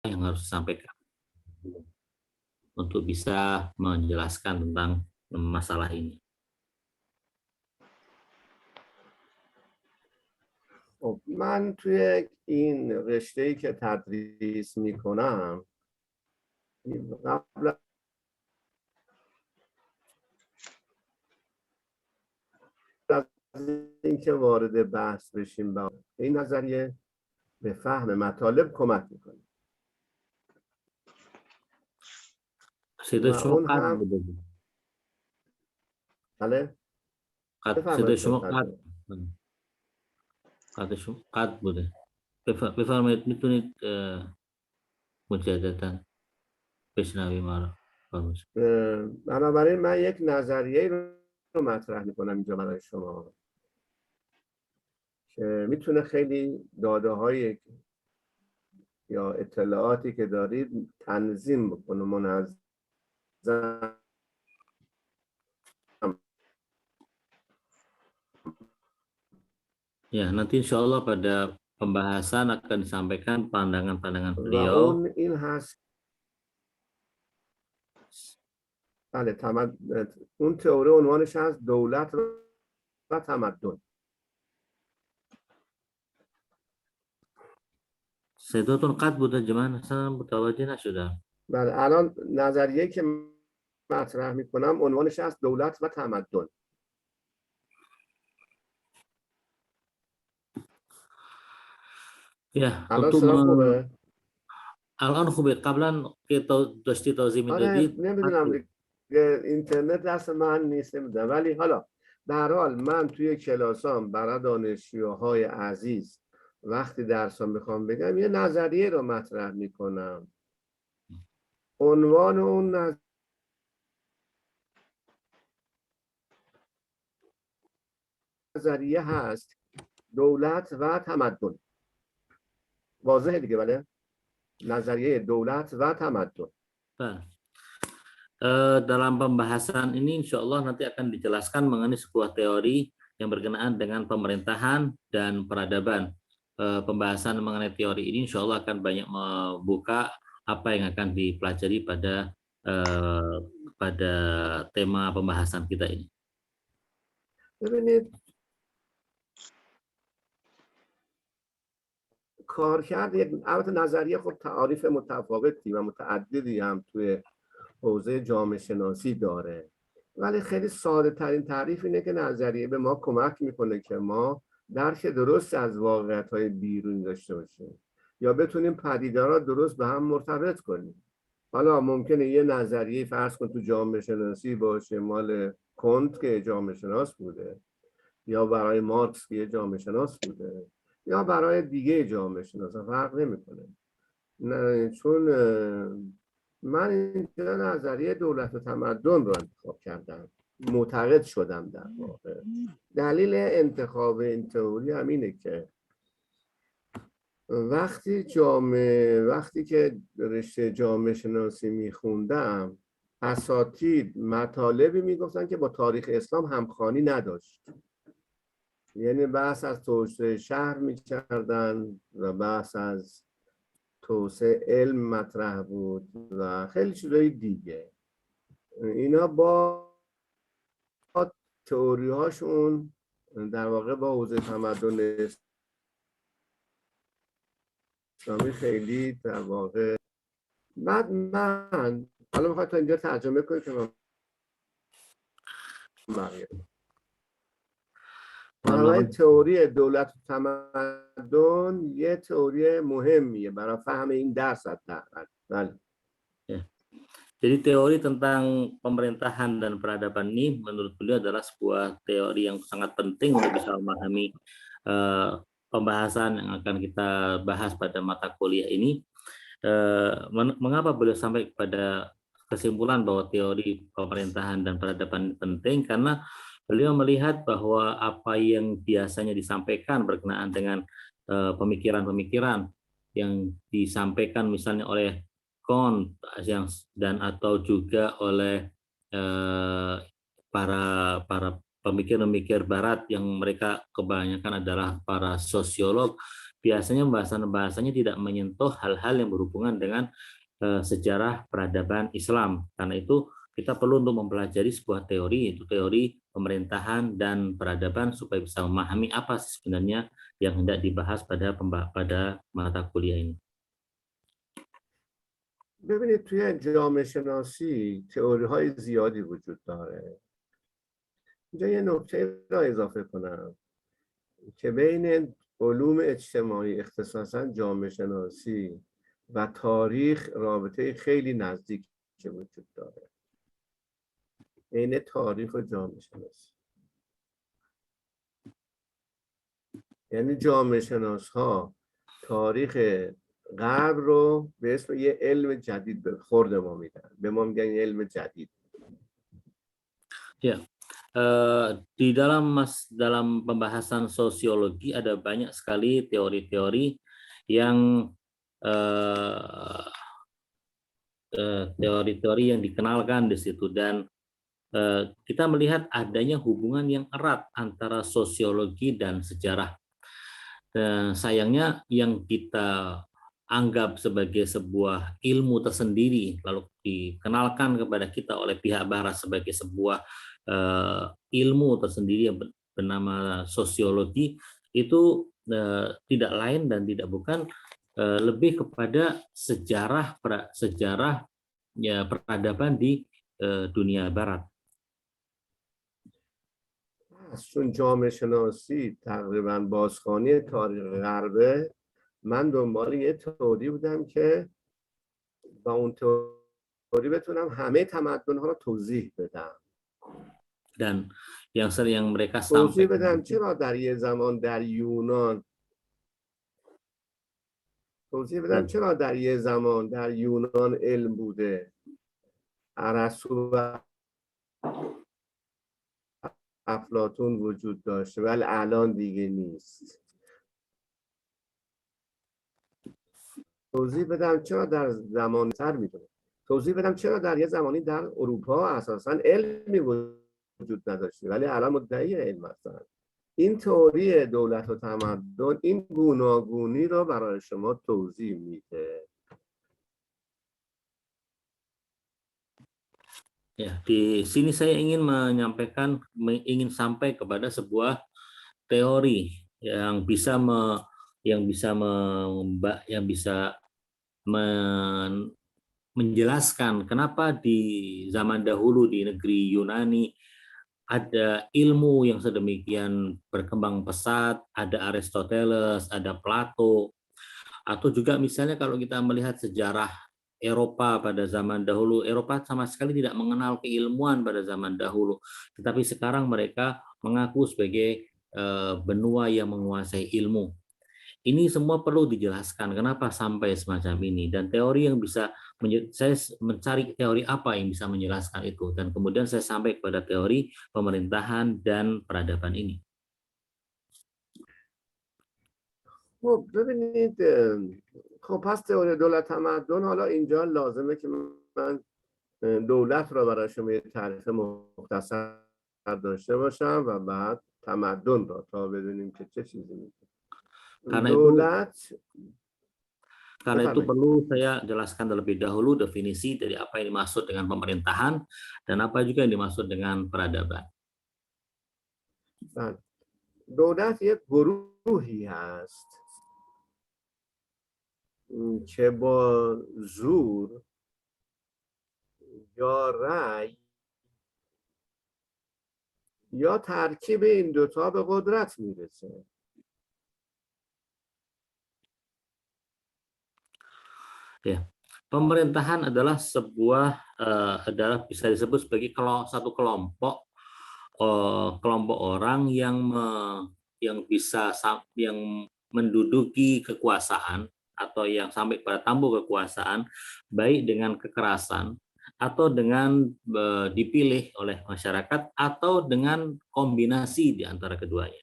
yang harus disampaikan untuk bisa menjelaskan tentang masalah ini. من توی این رشته‌ای که تدریس میکنم قبل از اینکه وارد بحث بشیم با این نظریه به فهم مطالب کمک میکنه و صدای شما اون قطع هم بوده. بله صدای بفرمایید شما قطع بوده. بفرمایید میتونید مجددا بشنویم ما رو. بنابراین من یک نظریه رو مطرح میکنم اینجا برای شما که میتونه خیلی داده های یا اطلاعاتی که دارید تنظیم بکنه منظم. Ya, nanti insya Allah pada pembahasan akan disampaikan pandangan-pandangan و beliau. اون این هست بله اون تئوری عنوانش هست دولت و تمدن. صداتون قطع بوده جماعت اصلا متوجه نشدم. بله الان نظریه که مطرح میکنم عنوانش هست دولت و تمدن. Ya, الان untuk صدا خوبه؟ الان خوبه. قبلا که داشتی توضیح آره میدادید نمیدونم اینترنت دست من نیست نمیدونم ولی حالا به هر حال من توی کلاسام برای دانشجوهای عزیز وقتی درسام میخوام بگم یه نظریه رو مطرح میکنم. عنوان اون نظریه هست دولت و تمدن. واضحه دیگه بله؟ نظریه دولت و تمدن. Dalam pembahasan ini insya Allah nanti akan dijelaskan mengenai sebuah teori yang berkenaan dengan pemerintahan dan peradaban. Pembahasan mengenai teori ini insya Allah akan banyak membuka apa yang akan dipelajari pada tema pembahasan kita ini. ببینید کارکرد البته نظریه خب تعاریف متفاوتی و متعددی هم توی حوزه جامعه شناسی داره ولی خیلی ساده ترین تعریف اینه که نظریه به ما کمک میکنه که ما درک درست از واقعیت های بیرون داشته باشیم یا بتونیم پدیده را درست به هم مرتبط کنیم. حالا ممکنه یه نظریه فرض کن تو جامعه شناسی باشه مال کنت که جامعه شناس بوده یا برای مارکس که جامعه شناس بوده یا برای دیگه جامعه شناس فرق نمیکنه. نه چون من اینجا نظریه دولت و تمدن رو انتخاب کردم معتقد شدم در واقع. دلیل انتخاب این تئوری هم اینه که وقتی که رشته جامعه شناسی میخوندم اساتید مطالبی میگفتن که با تاریخ اسلام همخوانی نداشت. یعنی بحث از توسعه شهر میکردن و بحث از توسعه علم مطرح بود و خیلی چیزای دیگه. اینا با تئوری هاشون در واقع با حوزه تمدن اسلامی خیلی در واقع بعد من حالا میخواد تا اینجا ترجمه کنید که من بنابراین تئوری دولت و تمدن یه تئوری مهمیه برای فهم این درس حداقل. بله. Jadi teori tentang pemerintahan dan peradaban ini menurut beliau adalah sebuah teori yang sangat penting untuk bisa memahami pembahasan yang akan kita bahas pada mata kuliah ini. Mengapa beliau sampai pada kesimpulan bahwa teori pemerintahan dan peradaban penting? Karena beliau melihat bahwa apa yang biasanya disampaikan berkenaan dengan pemikiran-pemikiran yang disampaikan misalnya oleh Kant dan atau juga oleh para pemikir-pemikir Barat yang mereka kebanyakan adalah para sosiolog, biasanya bahasanya tidak menyentuh hal-hal yang berhubungan dengan sejarah peradaban Islam. Karena itu kita perlu untuk mempelajari sebuah teori, yaitu teori pemerintahan dan peradaban, supaya bisa memahami apa sebenarnya yang hendak dibahas pada mata kuliah ini. ببینید توی جامعه شناسی تئوری های زیادی وجود داره. اینجا یه نکته را اضافه کنم که بین علوم اجتماعی اختصاصا جامعه شناسی و تاریخ رابطه خیلی نزدیک وجود داره. بین تاریخ و جامعه شناسی، یعنی جامعه شناس ها تاریخ غرب رو به اسم یه علم جدید به خورد ما میدن، به ما میگن یه علم جدید. Ya, di dalam pembahasan sosiologi ada banyak sekali teori-teori yang dikenalkan di situ, dan kita melihat adanya hubungan yang erat antara sosiologi dan sejarah. Sayangnya yang kita anggap sebagai sebuah ilmu tersendiri lalu dikenalkan kepada kita oleh pihak barat sebagai sebuah ilmu tersendiri yang bernama sosiologi itu tidak lain dan tidak bukan lebih kepada sejarah ya peradaban di dunia barat. چون جامعه شناسی تقریبا بازخوانی تاریخ غربه، من دنبال یه تئوری بودم که با اون تئوری بتونم همه تمدن‌ها رو توضیح بدم. Dan yang sering mereka توضیح sampaikan, بدم چرا در یه زمان در یونان، توضیح بدم چرا در یه زمان در یونان علم بوده، ارسطو و افلاطون وجود داشته ولی الان دیگه نیست. توضیح بدم چرا در زمان تر میدونه، توضیح بدم چرا در یه زمانی در اروپا اساسا علمی وجود نداشته ولی الان مدعی علم هستن. این تئوری دولت و تمدن این گوناگونی رو برای شما توضیح میده. Ya, di sini saya ingin sampai kepada sebuah teori yang bisa menjelaskan kenapa di zaman dahulu di negeri Yunani ada ilmu yang sedemikian berkembang pesat, ada Aristoteles, ada Plato, atau juga misalnya kalau kita melihat sejarah Eropa pada zaman dahulu, Eropa sama sekali tidak mengenal keilmuan pada zaman dahulu, tetapi sekarang mereka mengaku sebagai benua yang menguasai ilmu. Ini semua perlu dijelaskan kenapa sampai semacam ini, dan teori yang bisa saya mencari teori apa yang bisa menjelaskan itu, dan kemudian saya sampai kepada teori pemerintahan dan peradaban ini. خب ببینید، خب پس تئوری دولت تمدن، حالا اینجا لازمه که من دولت را برای شما یه تعریف مختصر داشته باشم و بعد تمدن را تا بدونیم که چه چیزی میشه. Karena itu perlu saya jelaskan terlebih dahulu definisi dari apa yang dimaksud dengan pemerintahan dan apa juga yang dimaksud dengan peradaban. دولت یک گروهی هست که با زور یا رأی یا ترکیب این دوتا به قدرت میرسه. Ya, pemerintahan adalah bisa disebut sebagai satu kelompok orang yang menduduki kekuasaan atau yang sampai pada tampuk kekuasaan, baik dengan kekerasan atau dengan dipilih oleh masyarakat atau dengan kombinasi di antara keduanya.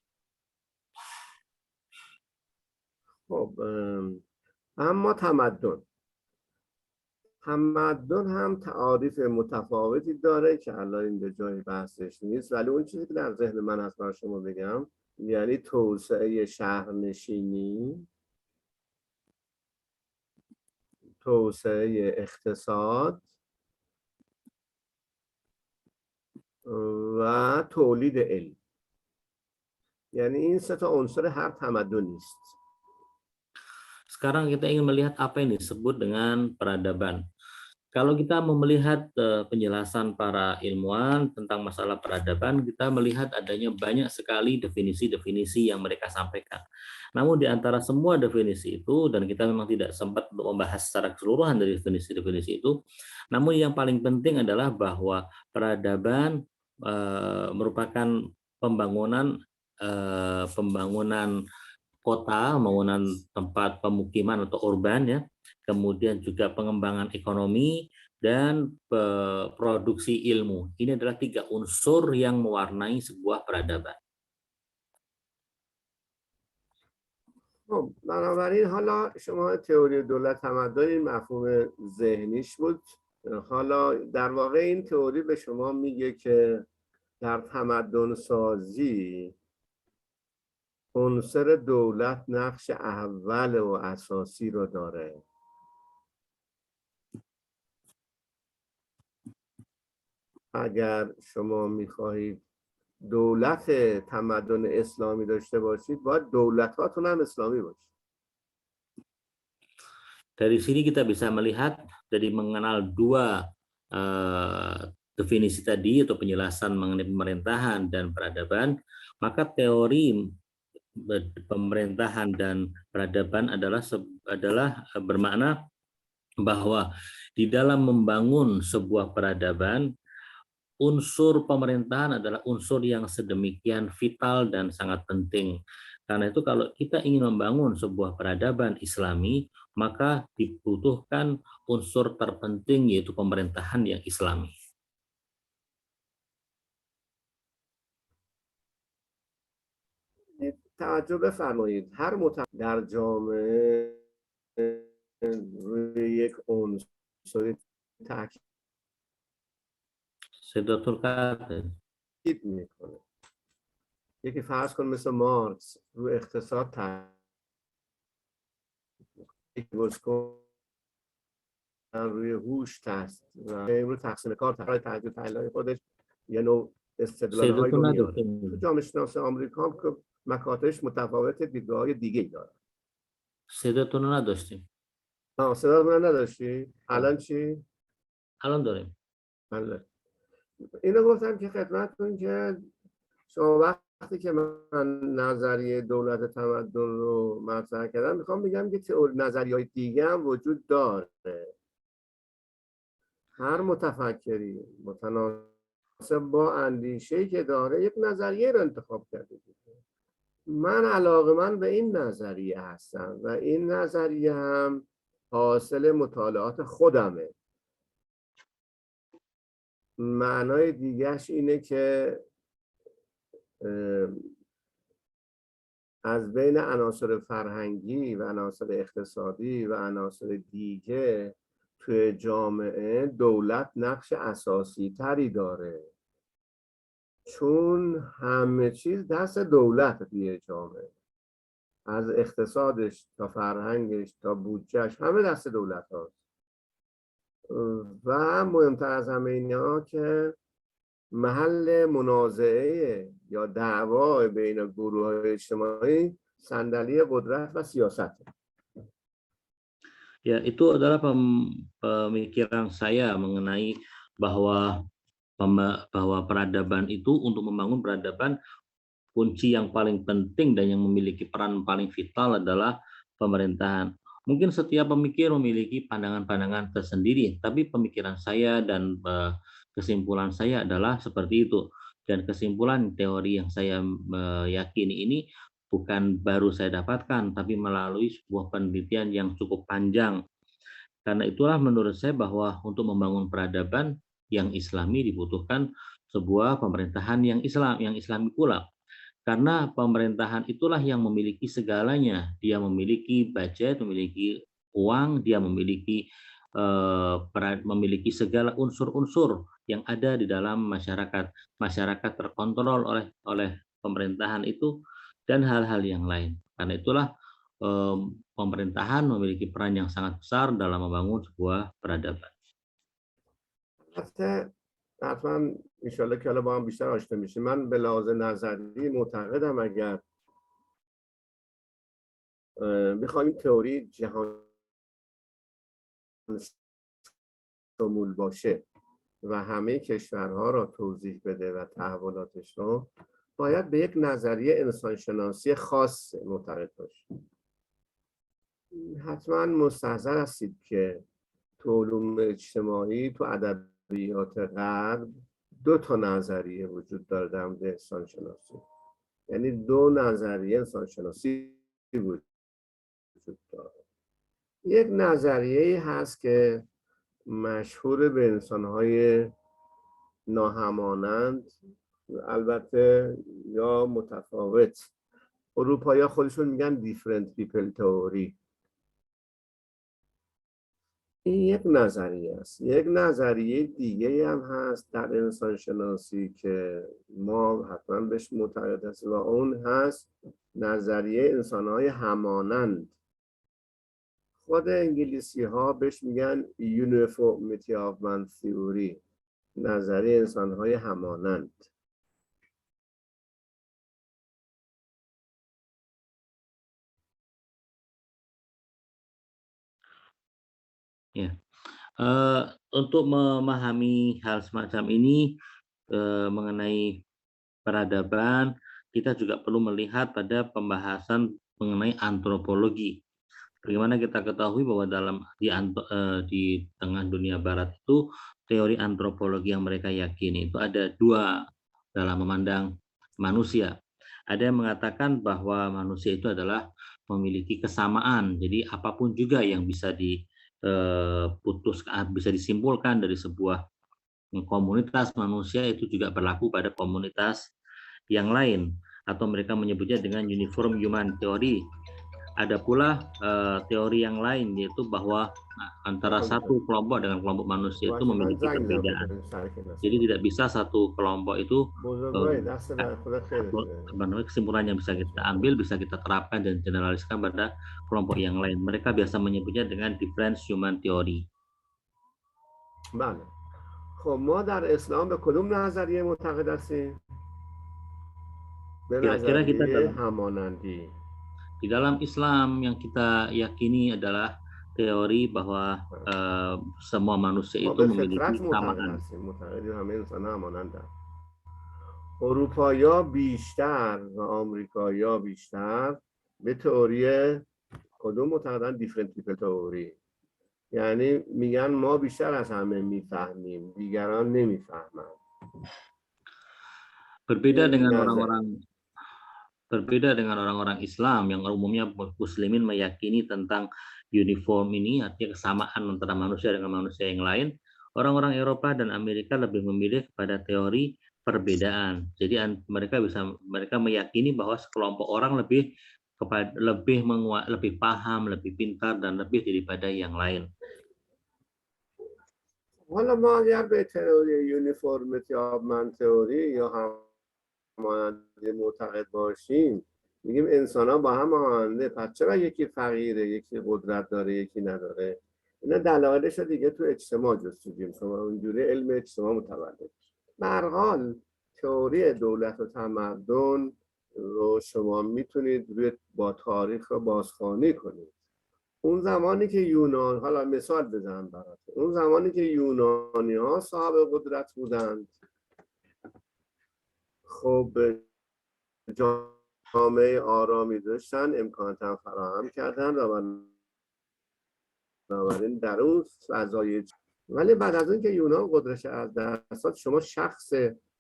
اما تمدن هم تعاریف متفاوتی داره که الان اینجا جای بحثش نیست، ولی اون چیزی که در ذهن من هست برای شما بگم، یعنی توسعه شهرنشینی توسعه اقتصاد و تولید علم. یعنی این سه تا عنصر هر تمدنی است. Sekarang kita ingin melihat apa yang disebut dengan peradaban. Kalau kita mau melihat penjelasan para ilmuwan tentang masalah peradaban, kita melihat adanya banyak sekali definisi-definisi yang mereka sampaikan. Namun di antara semua definisi itu, dan kita memang tidak sempat untuk membahas secara keseluruhan dari definisi-definisi itu, namun yang paling penting adalah bahwa peradaban merupakan pembangunan kota, pembangunan tempat pemukiman atau urban ya, kemudian juga pengembangan ekonomi dan produksi ilmu. Ini adalah 3 unsur yang mewarnai sebuah peradaban. خب بنابراین حالا شما تئوری دولت تمدن این مفهوم ذهنیش بود. حالا در واقع این تئوری به شما میگه که در تمدن سازی عنصر دولت نقش اول و اساسی رو داره. اگر شما میخواهید دولت تمدن اسلامی داشته باشید، باید دولتاتون هم اسلامی باشه. Dari sini kita bisa melihat, dari mengenal 2 definisi tadi atau penjelasan mengenai pemerintahan dan peradaban, maka teori pemerintahan dan peradaban adalah bermakna bahwa di dalam membangun sebuah peradaban, unsur pemerintahan adalah unsur yang sedemikian vital dan sangat penting. Karena itu kalau kita ingin membangun sebuah peradaban Islami, maka dibutuhkan unsur terpenting yaitu pemerintahan yang Islami. توجه بفرمایید هر در جامعه روی یک عنصر تاکید میکنه. یکی فرض کن مثل مارکس رو اقتصاد تاکید کن، روی هوش تاکید و رو تقسیم کار تحلیل خودش یه نوع استدلال‌هایی رو میاره. جامعه شناس آمریکا هم که مکاتبش متفاوت، دیدگاه‌های دیگه‌ای داره. صداتون رو نداشتیم. صداتون نداشتی؟ الان چی؟ الان داریم. بله. اینو گفتم که خدمتتون که شما وقتی که من نظریه دولت تمدن رو مطرح کردم، میخوام بگم که نظریه‌های دیگه هم وجود داره. هر متفکری متناسب با اندیشه‌ای که داره یک نظریه رو انتخاب کرده. من علاقه‌مند به این نظریه هستم و این نظریه هم حاصل مطالعات خودمه. معنای دیگهش اینه که از بین عناصر فرهنگی و عناصر اقتصادی و عناصر دیگه توی جامعه دولت نقش اساسی تری داره، چون همه چیز دست دولت توی جامعه، از اقتصادش تا فرهنگش تا بودجهش همه دست دولت هاست. و مهمتر از همه اینا که محل منازعه یا دعوا بین گروه‌های اجتماعی صندلی قدرت و سیاست. Ya, itu adalah pemikiran saya mengenai bahwa peradaban itu, untuk membangun peradaban, kunci yang paling penting dan yang memiliki peran paling vital adalah pemerintahan. Mungkin setiap pemikir memiliki pandangan-pandangan tersendiri, tapi pemikiran saya dan kesimpulan saya adalah seperti itu. Dan kesimpulan teori yang saya yakini ini bukan baru saya dapatkan, tapi melalui sebuah penelitian yang cukup panjang. Karena itulah menurut saya bahwa untuk membangun peradaban yang Islami dibutuhkan sebuah pemerintahan yang Islami pula. Karena pemerintahan itulah yang memiliki segalanya. Dia memiliki budget, memiliki uang, dia memiliki segala unsur-unsur yang ada di dalam masyarakat. Masyarakat terkontrol oleh pemerintahan itu dan hal-hal yang lain. Karena itulah pemerintahan memiliki peran yang sangat besar dalam membangun sebuah peradaban. حتما انشالله که حالا با هم بیشتر آشنا میشیم. من به لحاظ نظری معتقدم اگر بخوایم تئوری جهان شمول باشه و همه کشورها را توضیح بده و تحولاتش رو، باید به یک نظریه انسانشناسی خاص معتقد باشیم. حتما مستحضر هستید که تو علوم اجتماعی، تو ادبیات غرب، دو تا نظریه وجود داره در مورد انسانشناسی. یعنی دو نظریه انسانشناسی وجود داره. یک نظریه هست که مشهور به انسان‌های ناهمانند، البته یا متفاوت. اروپایی‌ها خودشون میگن different people theory. این یک نظریه است. یک نظریه دیگه هم هست در انسان شناسی که ما حتما بهش معتقد هستیم و اون هست نظریه انسان‌های همانند. خود انگلیسی ها بهش میگن uniformity of man theory، نظریه انسان‌های همانند. Ya, untuk memahami hal semacam ini mengenai peradaban, kita juga perlu melihat pada pembahasan mengenai antropologi. Bagaimana kita ketahui bahwa di tengah dunia barat itu teori antropologi yang mereka yakini itu ada dua dalam memandang manusia. Ada yang mengatakan bahwa manusia itu adalah memiliki kesamaan, jadi apapun juga yang bisa bisa disimpulkan dari sebuah komunitas manusia itu juga berlaku pada komunitas yang lain, atau mereka menyebutnya dengan uniform human theory. Ada pula teori yang lain, yaitu bahwa antara satu kelompok dengan kelompok manusia itu memiliki perbedaan. Jadi tidak bisa satu kelompok itu kesimpulan yang bisa kita ambil, bisa kita terapkan dan generaliskan pada kelompok yang lain. Mereka biasa menyebutnya dengan different human theory. بله. خب ما در اسلام به کدوم نظریه معتقد هستیم؟ به نظریه همانندی. Di dalam Islam yang kita yakini adalah teori bahwa semua manusia itu memiliki kesamaan. اروپایی‌ها بیشتر و آمریکایی‌ها بیشتر به تئوری کدوم معتقدن؟ دیفرنت تیپ تئوری. یعنی میگن ما بیشتر از همه میفهمیم، دیگران نمیفهمند. Berbeda dengan orang-orang Islam yang umumnya muslimin meyakini tentang uniform ini, artinya kesamaan antara manusia dengan manusia yang lain. Orang-orang Eropa dan Amerika lebih memilih kepada teori perbedaan. Jadi mereka meyakini bahwa sekelompok orang lebih paham, lebih pintar dan lebih daripada yang lain. حالا ما اگر به تئوری یونیفرمیتی آف من تئوری یا همانندی معتقد باشیم، میگیم انسان ها با هم هماننده، پس چرا یکی فقیره، یکی قدرت داره، یکی نداره؟ اینا دلایلش رو دیگه تو اجتماع جستجو می‌کنیم، اونجوری علم اجتماع متولد. به هر حال تئوری دولت و تمدن رو شما میتونید با تاریخ رو بازخوانی کنید. اون زمانی که یونان، حالا مثال بزنم براتون، اون زمانی که یونانی ها صاحب قدرت بودند، خب جامعه آرامی داشتن، امکانات هم فراهم کردن و بنابراین در اون فضای. ولی بعد از اون که یونان قدرتش از دست داد، شما شخص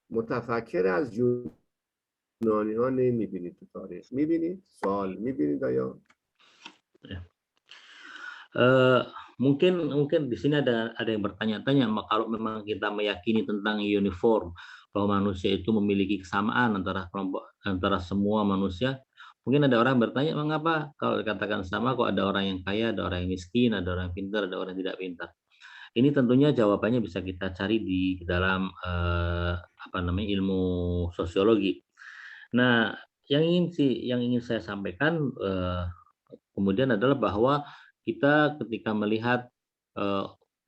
متفکر از یونانی ها نمیبینید تو تاریخ. میبینید؟ سوال میبینید آیا؟ Mungkin di sini ada yang bertanya-tanya, kalau memang kita meyakini tentang uniform bahwa manusia itu memiliki kesamaan antara semua manusia, mungkin ada orang bertanya, mengapa kalau dikatakan sama kok ada orang yang kaya, ada orang yang miskin, ada orang yang pintar, ada orang yang tidak pintar. Ini tentunya jawabannya bisa kita cari di dalam ilmu sosiologi. Nah, yang ingin saya sampaikan Kemudian adalah bahwa kita ketika melihat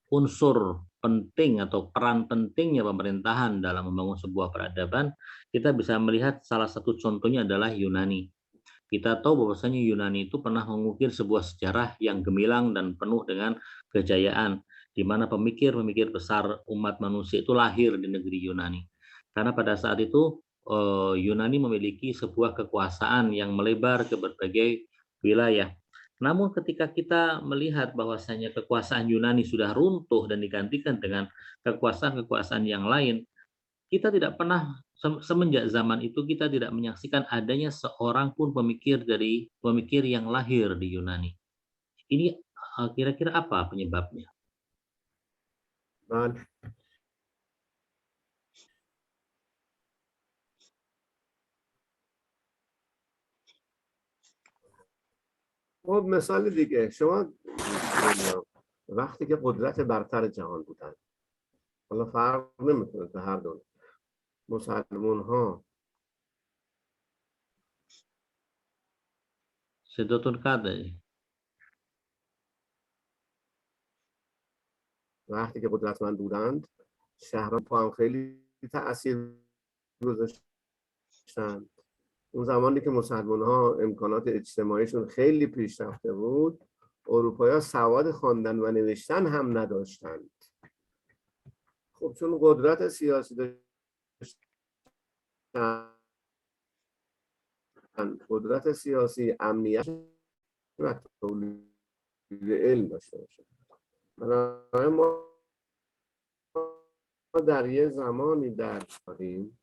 unsur penting atau peran pentingnya pemerintahan dalam membangun sebuah peradaban, kita bisa melihat salah satu contohnya adalah Yunani. Kita tahu bahwasanya Yunani itu pernah mengukir sebuah sejarah yang gemilang dan penuh dengan kejayaan, di mana pemikir-pemikir besar umat manusia itu lahir di negeri Yunani. Karena pada saat itu Yunani memiliki sebuah kekuasaan yang melebar ke berbagai wilayah. Namun ketika kita melihat bahwasanya kekuasaan Yunani sudah runtuh dan digantikan dengan kekuasaan-kekuasaan yang lain, kita tidak pernah semenjak zaman itu kita tidak menyaksikan adanya seorang pun pemikir yang lahir di Yunani. Ini kira-kira apa penyebabnya? بله. خب مثال دیگه شما وقتی که قدرت برتر جهان بودن، حالا فرق نمیکنه که هر دو مسلمان ها صداتون قطعه. وقتی که قدرتمند بودند شهرها پا هم خیلی تأثیر گذاشتن. اون زمانی که مسلمان ها امکانات اجتماعیشون خیلی پیشرفته بود، اروپایی ها سواد خواندن و نوشتن هم نداشتند. خب چون قدرت سیاسی داشتن، قدرت سیاسی، امنیت و تولید علم داشته باشن. بنابراین ما در یه زمانی داریم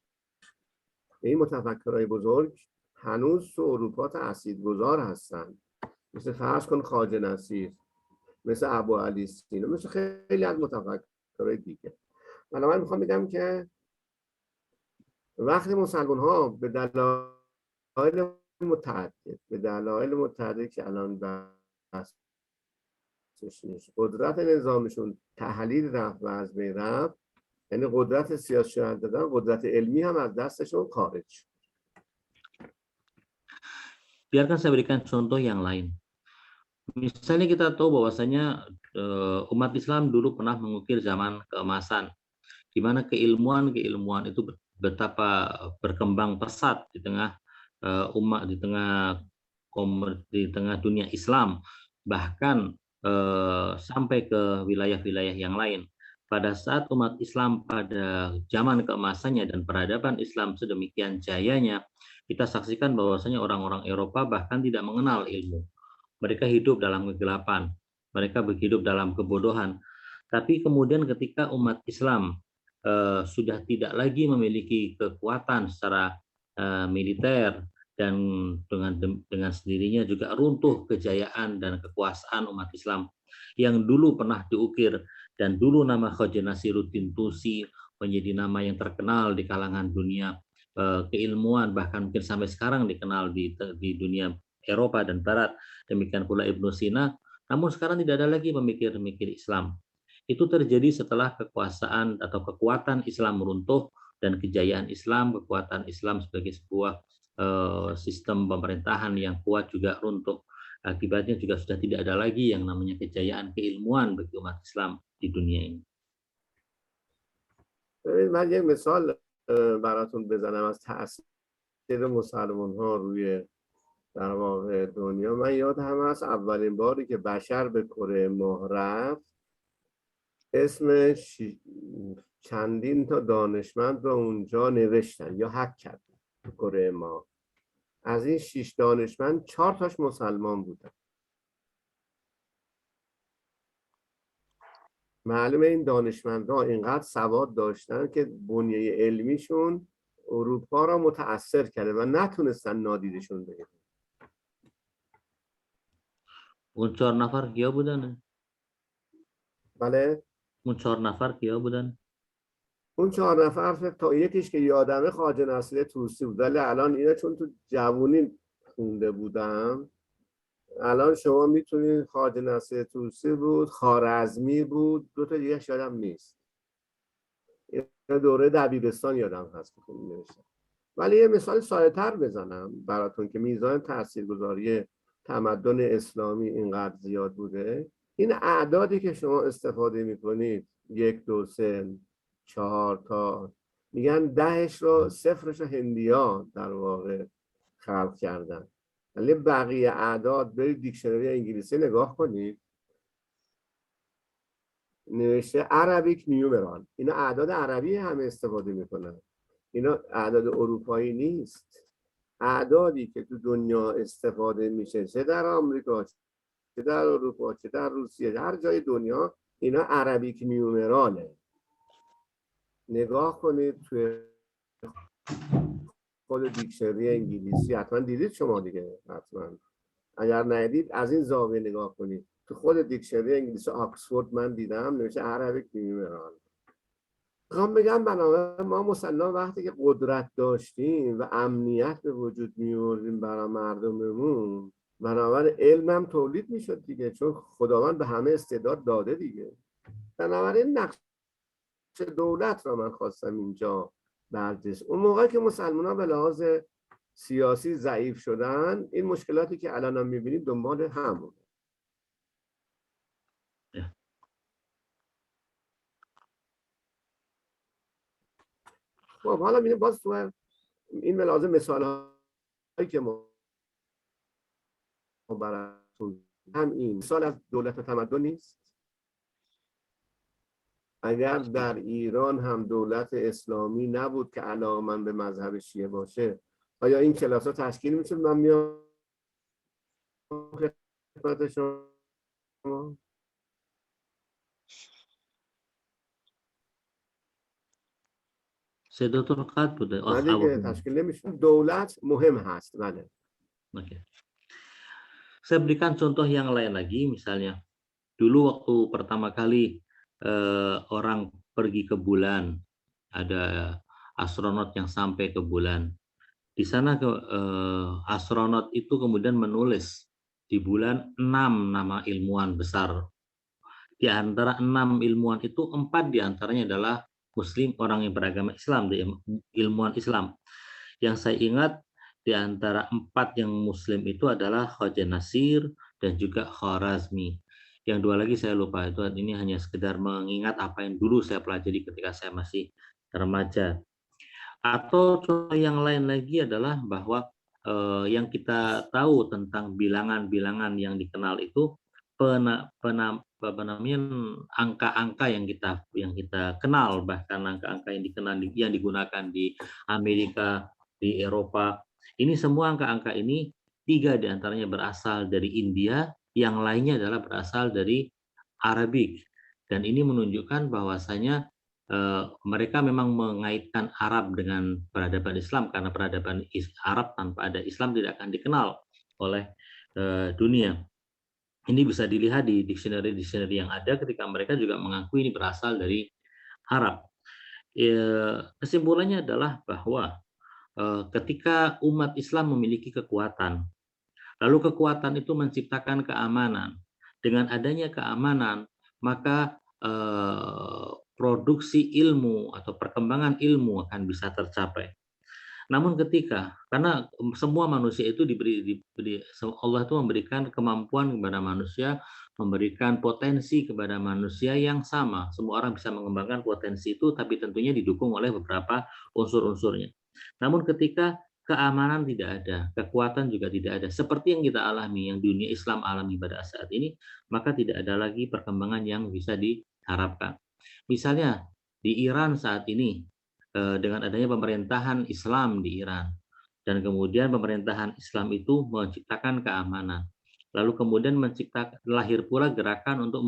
این متفکرهای بزرگ هنوز تو اروپا تاثیرگذار هستن، مثل فرض کن خواجه نصیر، مثل ابوعلی سینا، مثل خیلی از متفکرهای دیگه. من میخوام بگم که وقتی مسلمان ها به دلایل متعدد که الان بحثش نیست، قدرت نظامشون تحلیل رفت و از بین رفت، یعنی قدرت سیاسی دادن، قدرت علمی هم از دستشون خارج شد. Biarkan saya berikan contoh yang lain. Misalnya kita tahu bahwasanya umat Islam dulu pernah mengukir zaman keemasan, di mana keilmuan itu betapa berkembang pesat di tengah umat, di tengah dunia Islam, bahkan sampai ke wilayah-wilayah yang lain. Pada saat umat Islam pada zaman keemasannya dan peradaban Islam sedemikian jayanya, kita saksikan bahwasanya orang-orang Eropa bahkan tidak mengenal ilmu. Mereka hidup dalam kegelapan, mereka hidup dalam kebodohan. Tapi kemudian ketika umat Islam sudah tidak lagi memiliki kekuatan secara militer, dan dengan sendirinya juga runtuh kejayaan dan kekuasaan umat Islam yang dulu pernah diukir, dan dulu nama Khaja Nasiruddin Tusi menjadi nama yang terkenal di kalangan dunia keilmuan, bahkan mungkin sampai sekarang dikenal di dunia Eropa dan Barat. Demikian pula Ibnu Sina. Namun sekarang tidak ada lagi pemikir-pemikir Islam. Itu terjadi setelah kekuasaan atau kekuatan Islam runtuh dan kejayaan Islam, kekuatan Islam sebagai sebuah sistem pemerintahan yang kuat juga runtuh. Akibatnya juga sudah tidak ada lagi yang namanya kejayaan keilmuan bagi umat Islam di dunia ini. من یک مثال براتون بزنم از تأثیر مسلمان ها روی در واقع دنیا. من یادم هست اولین باری که بشر به کره ماه رفت، اسمش چندین تا دانشمند رو اونجا نوشتن یا حک کردن تو کره ماه. از این 6 دانشمند 4 تاش مسلمان بودن. معلومه این دانشمندها اینقدر سواد داشتن که بنیه علمیشون اروپا را متأثر کرده و نتونستن نادیدشون بگیرن. اون 4 نفر کیا بودن؟ بله؟ اون 4 نفر کیا بودن؟ اون 4 نفر تا یکیش که یادمه خواجه نصیر طوسی بود، ولی الان اینا چون تو جوونی خونده بودم، الان شما میتونید خواجه نصیر طوسی بود، خوارزمی بود، 2 تا دیگه یادم نیست. دوره دبیرستان یادم هست که نوشتم. ولی یه مثال ساده‌تر بزنم براتون که میزان تاثیرگذاری تمدن اسلامی اینقدر زیاد بوده. این اعدادی که شما استفاده میکنید 1 2 3 4 تا میگن 10 رو صفرش رو هندیا در واقع خلق کردن، ولی بقیه اعداد برید دیکشنری انگلیسی نگاه کنید نوشته عربیک نیومرال، اینا اعداد عربی همه استفاده میکنن، اینا اعداد اروپایی نیست. اعدادی که تو دنیا استفاده میشه چه در آمریکا چه در اروپا چه در روسیه هر جای دنیا اینا عربیک نیومراله. نگاه کنید توی خود دیکشنری انگلیسی، حتما دیدید شما دیگه، حتما اگر ندید از این زاویه نگاه کنید. تو خود دیکشنری انگلیسی آکسفورد من دیدم نوشته عربیک نیومرال. میخوام بگم بنابراین ما مسلمان وقتی که قدرت داشتیم و امنیت به وجود میوردیم برای مردممون، بنابراین علم هم تولید میشد دیگه، چون خداوند به همه استعداد داده دیگه. بنابراین نقش دولت را من خواستم اینجا برجست. اون موقع که مسلمان ها به لحاظ سیاسی ضعیف شدن، این مشکلاتی که الان هم میبینید دنبال همون. خب حالا میبینید باز تو این به لحاظ مثال هایی که ما براتون هم این مثال از دولت و تمدن نیست. اگر در ایران هم دولت اسلامی نبود که علاقه‌مند به مذهب شیعه باشه، آیا این کلاس ها تشکیل میشه؟ من میام خدمت شما. صداتون قطع بوده. نه دیگه تشکیل نمیشه. دولت مهم هست. بله. Oke. Saya berikan contoh yang lain lagi, misalnya dulu waktu pertama kali orang pergi ke bulan, ada astronot yang sampai ke bulan. Di sana astronot itu kemudian menulis di bulan 6 nama ilmuwan besar. Di antara 6 ilmuwan itu 4 diantaranya adalah Muslim, orang yang beragama Islam, ilmuwan Islam. Yang saya ingat di antara 4 yang Muslim itu adalah Khaja Nasir dan juga Khwarazmi. Yang 2 lagi saya lupa, itu ini hanya sekedar mengingat apa yang dulu saya pelajari ketika saya masih remaja. Atau contoh yang lain lagi adalah bahwa yang kita tahu tentang bilangan-bilangan yang dikenal itu angka-angka yang kita kenal, bahkan angka-angka yang dikenal yang digunakan di Amerika, di Eropa. Ini semua angka-angka ini 3 diantaranya berasal dari India, yang lainnya adalah berasal dari Arabik. Dan ini menunjukkan bahwasanya mereka memang mengaitkan Arab dengan peradaban Islam, karena peradaban Arab tanpa ada Islam tidak akan dikenal oleh dunia. Ini bisa dilihat di dictionary yang ada ketika mereka juga mengaku ini berasal dari Arab. Kesimpulannya adalah bahwa ketika umat Islam memiliki kekuatan, lalu kekuatan itu menciptakan keamanan. Dengan adanya keamanan, maka produksi ilmu atau perkembangan ilmu akan bisa tercapai. Namun karena semua manusia itu Allah itu memberikan kemampuan kepada manusia, memberikan potensi kepada manusia yang sama. Semua orang bisa mengembangkan potensi itu, tapi tentunya didukung oleh beberapa unsur-unsurnya. Namun ketika keamanan tidak ada, kekuatan juga tidak ada, seperti yang kita alami, yang dunia Islam alami pada saat ini, maka tidak ada lagi perkembangan yang bisa diharapkan. Misalnya di Iran saat ini, dengan adanya pemerintahan Islam di Iran, dan kemudian pemerintahan Islam itu menciptakan keamanan, lalu kemudian lahir pula gerakan untuk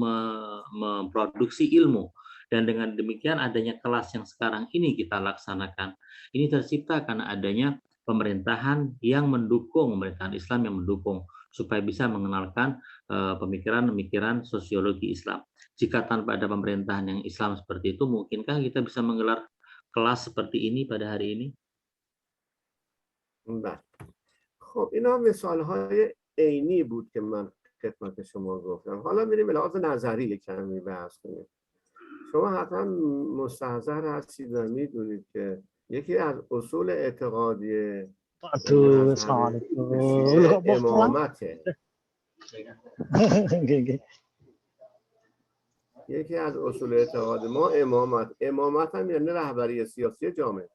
memproduksi ilmu, dan dengan demikian adanya kelas yang sekarang ini kita laksanakan, ini tercipta karena adanya pemerintahan yang mendukung, pemerintahan Islam yang mendukung, supaya bisa mengenalkan pemikiran-pemikiran sosiologi Islam. Jika tanpa ada pemerintahan yang Islam seperti itu, mungkinkah kita bisa menggelar kelas seperti ini pada hari ini? بله. خب اینا مثال‌های عینی بود که من خدمت شما گفتم. حالا میریم به لحاظ نظری یک کمی بحث کنیم. شما حتما مستحضر هستید و میدونید که یکی از اصول اعتقادی مذهب امامته. یکی از اصول اعتقاد ما امامت هم یعنی رهبری سیاسی جامعه.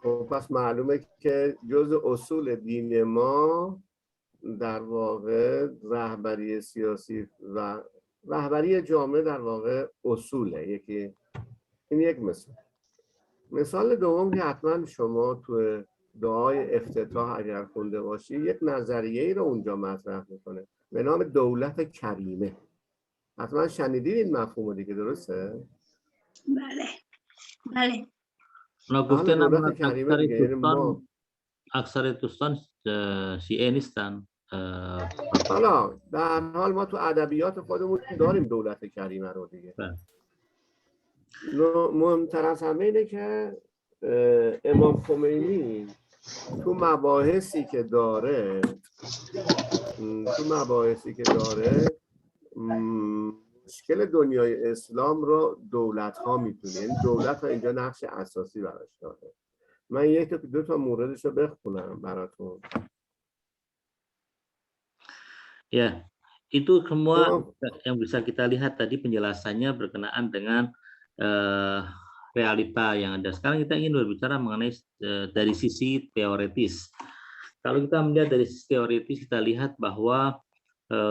خب پس معلومه که جز اصول دین ما در واقع رهبری سیاسی و رهبری جامعه در واقع اصوله. این یک مثال دوم که حتما شما تو دعای افتتاح اگر خونده باشی یک نظریه‌ای رو اونجا مطرح میکنه به نام دولت کریمه. حتما شنیدید این مفهوم دیگه، درسته؟ بله. اونا گفته دولت کریمه دیگه یعنی ما اکثر دوستان شیعه نیستن. حالا در حال ما تو ادبیات خودمون داریم دولت کریمه رو دیگه. مهمتر از همه اینه که امام خمینی تو مباحثی که داره مشکل دنیای اسلام رو دولت ها میتونه، یعنی دولت ها اینجا نقش اساسی براش داره. من دو تا موردش رو بخونم براتون. Ya, itu semua yang bisa kita lihat tadi penjelasannya berkenaan dengan realita yang ada. Sekarang kita ingin berbicara mengenai dari sisi teoritis. Kalau kita melihat dari sisi teoritis, kita lihat bahwa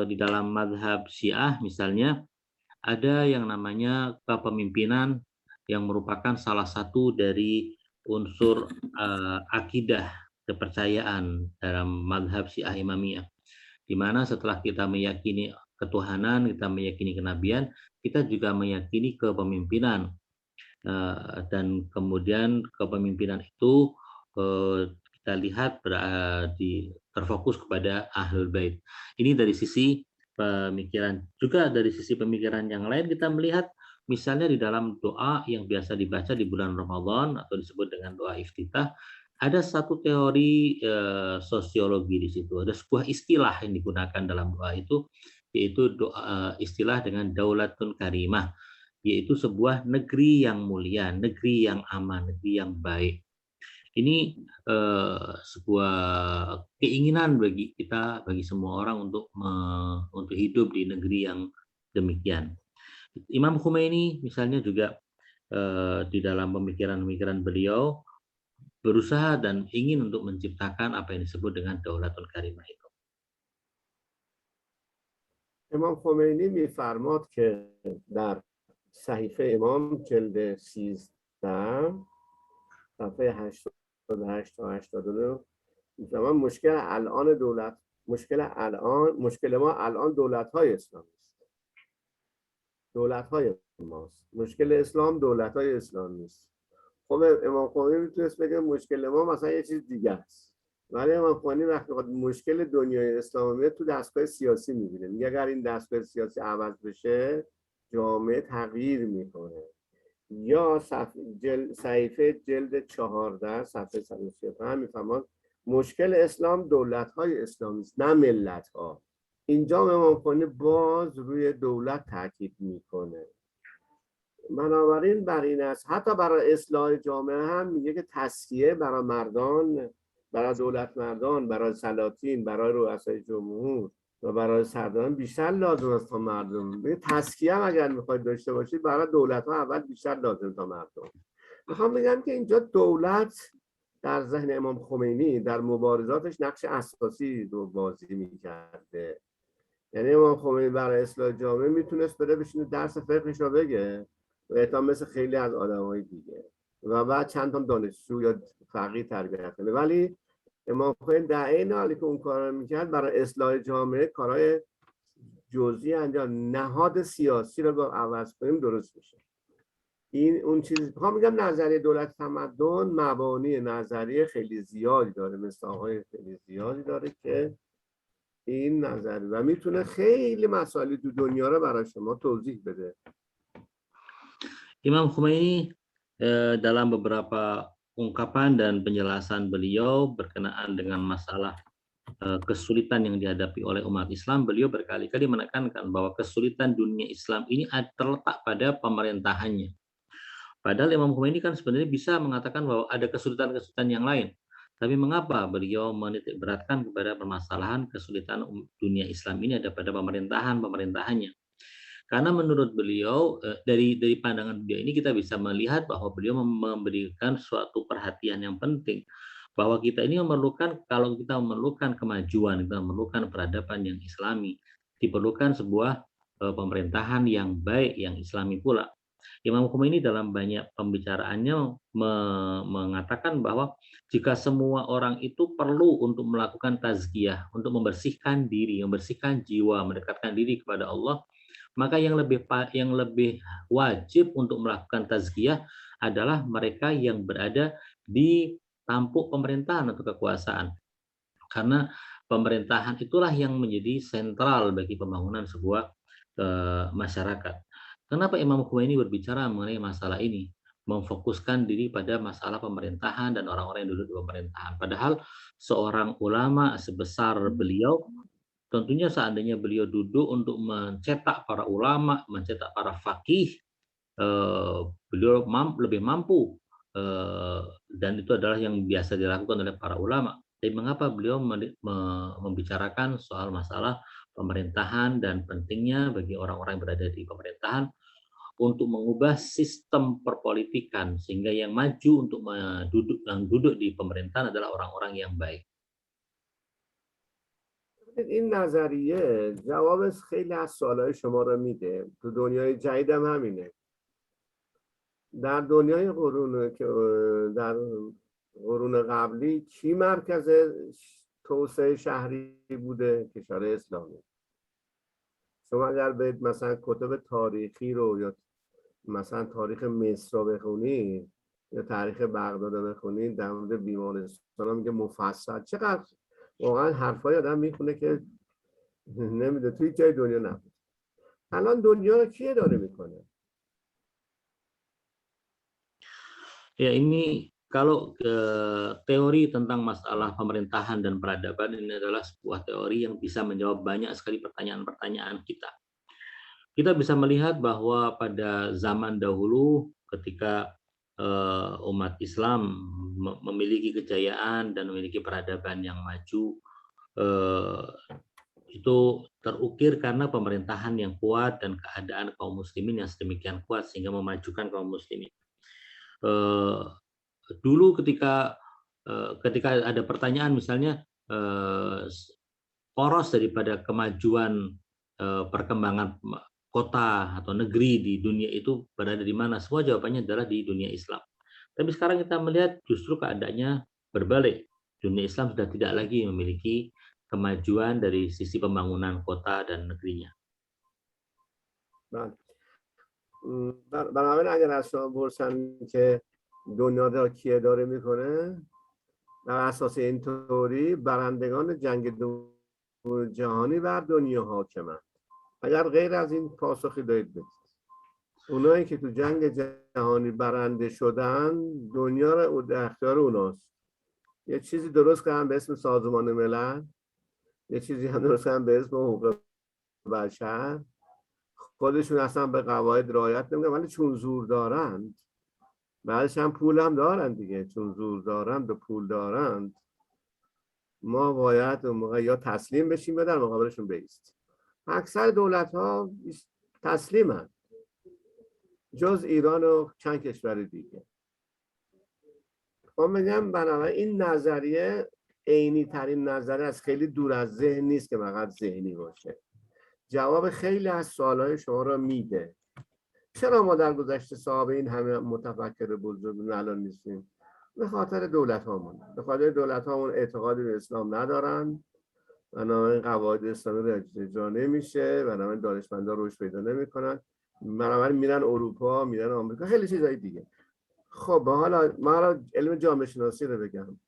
di dalam mazhab Syiah misalnya ada yang namanya kepemimpinan yang merupakan salah satu dari unsur akidah kepercayaan dalam mazhab Syiah Imamiyah. Di mana setelah kita meyakini ketuhanan, kita meyakini kenabian, kita juga meyakini kepemimpinan. Dan kemudian kepemimpinan itu kita lihat terfokus kepada Ahlul Bait. Ini dari sisi pemikiran. Juga dari sisi pemikiran yang lain kita melihat misalnya di dalam doa yang biasa dibaca di bulan Ramadan atau disebut dengan doa iftitah, ada satu teori sosiologi di situ. Ada sebuah istilah yang digunakan dalam doa itu, yaitu istilah dengan daulatun karimah, yaitu sebuah negeri yang mulia, negeri yang aman, negeri yang baik. Ini sebuah keinginan bagi kita, bagi semua orang untuk hidup di negeri yang demikian. Imam Khomeini misalnya juga di dalam pemikiran-pemikiran beliau berusaha dan ingin untuk menciptakan apa yang disebut dengan Daulatul Karimah itu. امام خمینی میفرماد که در صحیفه امام جلد 13 صفحه 88 تا 89 میفرماد مشکل ما الان دولت‌های اسلامی است. دولت‌های ماست. مشکل اسلام دولت‌های اسلامی است. خب امام خمینی میتونست بگه مشکل ما مثلا یه چیز دیگه است، ولی امام خمینی وقتی مشکل دنیای اسلامی تو دستگاه سیاسی میبینه، میگه اگر این دستگاه سیاسی عوض بشه جامعه تغییر میکنه. یا صحیفه جلد 14 صفحه 135 میفهمن مشکل اسلام دولت‌های اسلامی است نه ملت‌ها. اینجا امام خمینی باز روی دولت تاکید میکنه. بنابراین بر این است حتی برای اصلاح جامعه هم میگه که تسکیه برای مردان، برای دولت مردان، برای سلاطین، برای رؤسای جمهور و برای سرداران بیشتر لازم است تا مردم. میگه تسکیه هم اگر میخواید داشته باشید برای دولت ها اول بیشتر لازم تا مردم. میخوام بگم که اینجا دولت در ذهن امام خمینی در مبارزاتش نقش اساسی رو بازی میکرده. یعنی امام خمینی برای اصلاح جامعه میتونست بره بشینه درس فقهش رو بگه و مثل خیلی از آدم‌های دیگه و بعد چند تا دانشجو یا فقیه تربیت کنه، ولی امام خمینی در این حالی که اون کار رو میکرد برای اصلاح جامعه کارهای جزئی انجام، نهاد سیاسی رو با عوض کنیم درست میشه. این اون چیز میگم نظریه دولت تمدن مبانی نظریه خیلی زیادی داره، مثال‌های خیلی زیادی داره که این نظریه و میتونه خیلی مسائل تو دنیا رو برای شما توضیح بده. Imam Khomeini dalam beberapa ungkapan dan penjelasan beliau berkenaan dengan masalah kesulitan yang dihadapi oleh umat Islam, beliau berkali-kali menekankan bahwa kesulitan dunia Islam ini terletak pada pemerintahannya. Padahal Imam Khomeini kan sebenarnya bisa mengatakan bahwa ada kesulitan-kesulitan yang lain, Tapi mengapa beliau menitik beratkan kepada permasalahan kesulitan dunia Islam ini ada pada pemerintahannya? Karena menurut beliau dari pandangan beliau ini kita bisa melihat bahwa beliau memberikan suatu perhatian yang penting bahwa kita ini kalau kita memerlukan kemajuan, kita memerlukan peradaban yang Islami, diperlukan sebuah pemerintahan yang baik, yang Islami pula. Imam Khomeini dalam banyak pembicaraannya mengatakan bahwa jika semua orang itu perlu untuk melakukan tazkiyah, untuk membersihkan diri, membersihkan jiwa, mendekatkan diri kepada Allah, maka yang lebih wajib untuk melakukan tazkiyah adalah mereka yang berada di tampuk pemerintahan atau kekuasaan. Karena pemerintahan itulah yang menjadi sentral bagi pembangunan sebuah masyarakat. Kenapa Imam Khomeini berbicara mengenai masalah ini? Memfokuskan diri pada masalah pemerintahan dan orang-orang yang duduk di pemerintahan. Padahal seorang ulama sebesar beliau, tentunya seandainya beliau duduk untuk mencetak para ulama, mencetak para faqih, beliau lebih mampu, dan itu adalah yang biasa dilakukan oleh para ulama. Tapi mengapa beliau membicarakan soal masalah pemerintahan dan pentingnya bagi orang-orang yang berada di pemerintahan untuk mengubah sistem perpolitikan sehingga yang maju untuk duduk di pemerintahan adalah orang-orang yang baik. این نظریه جواب خیلی از سوالای شما رو میده. تو دنیای جدید هم همینه. در دنیای در قرون قبلی کی مرکز توسعه شهری بوده؟ کشور اسلامی. شما اگر برید مثلا کتب تاریخی رو یا مثلا تاریخ مصر رو بخونید یا تاریخ بغداد رو بخونید، در مورد بیمارستان ها میگه مفصل. چقدر واقعا حرفای آدم میخونه که نمیده توی جای دنیا نبود. الان دنیا رو کی اداره میکنه؟ Ya, ini kalau teori tentang masalah pemerintahan dan peradaban ini adalah sebuah teori yang bisa menjawab banyak sekali pertanyaan-pertanyaan kita. Kita bisa melihat bahwa pada zaman dahulu ketika umat Islam memiliki kejayaan dan memiliki peradaban yang maju, itu terukir karena pemerintahan yang kuat dan keadaan kaum muslimin yang sedemikian kuat sehingga memajukan kaum muslimin. Dulu ketika ada pertanyaan misalnya poros daripada kemajuan perkembangan kota atau negeri di dunia itu berada di mana, semua jawabannya adalah di dunia Islam. Tapi sekarang kita melihat justru keadaannya berbalik. Dunia Islam sudah tidak lagi memiliki kemajuan dari sisi pembangunan kota dan negerinya. بنابراین اگر از شما بپرسن که دنیا را کی اداره میکنه، در اساس این تئوری برندگان جنگ دوم جهانی بر دنیا حاکمند. اگر غیر از این پاسخی دارید بدید، اونایی که تو جنگ جهانی برنده شدن دنیا را در اختیار اوناست. یه چیزی درست کردن به اسم سازمان ملل، یه چیزی هم درست کردن به اسم حقوق بشر، خودشون اصلا به قواعد رعایت نمیکنن، ولی چون زور دارند، بعدش هم پول هم دارند دیگه، چون زور دارند و پول دارند، ما باید اون موقع یا تسلیم بشیم یا در مقابلشون بایستیم. اکثر دولت ها تسلیمن جز ایران و چند کشور دیگه. من میگم بنابراین این نظریه عینی ترین نظریه از، خیلی دور از ذهن نیست که فقط ذهنی باشه. جواب خیلی از سوالای شما رو میده. چرا ما در گذشته صاحب این همه متفکر بزرگ الان نیستیم؟ به خاطر دولت هامون. به خاطر دولت هامون اعتقادی به اسلام ندارن، بنابراین قواعد اسلامی اجرا نمیشه، بنابراین دانشمندا رشد پیدا نمیکنن، بنابراین میرن اروپا، میرن آمریکا، خیلی چیزای دیگه. خب حالا ما علم جامعه شناسی رو بگم.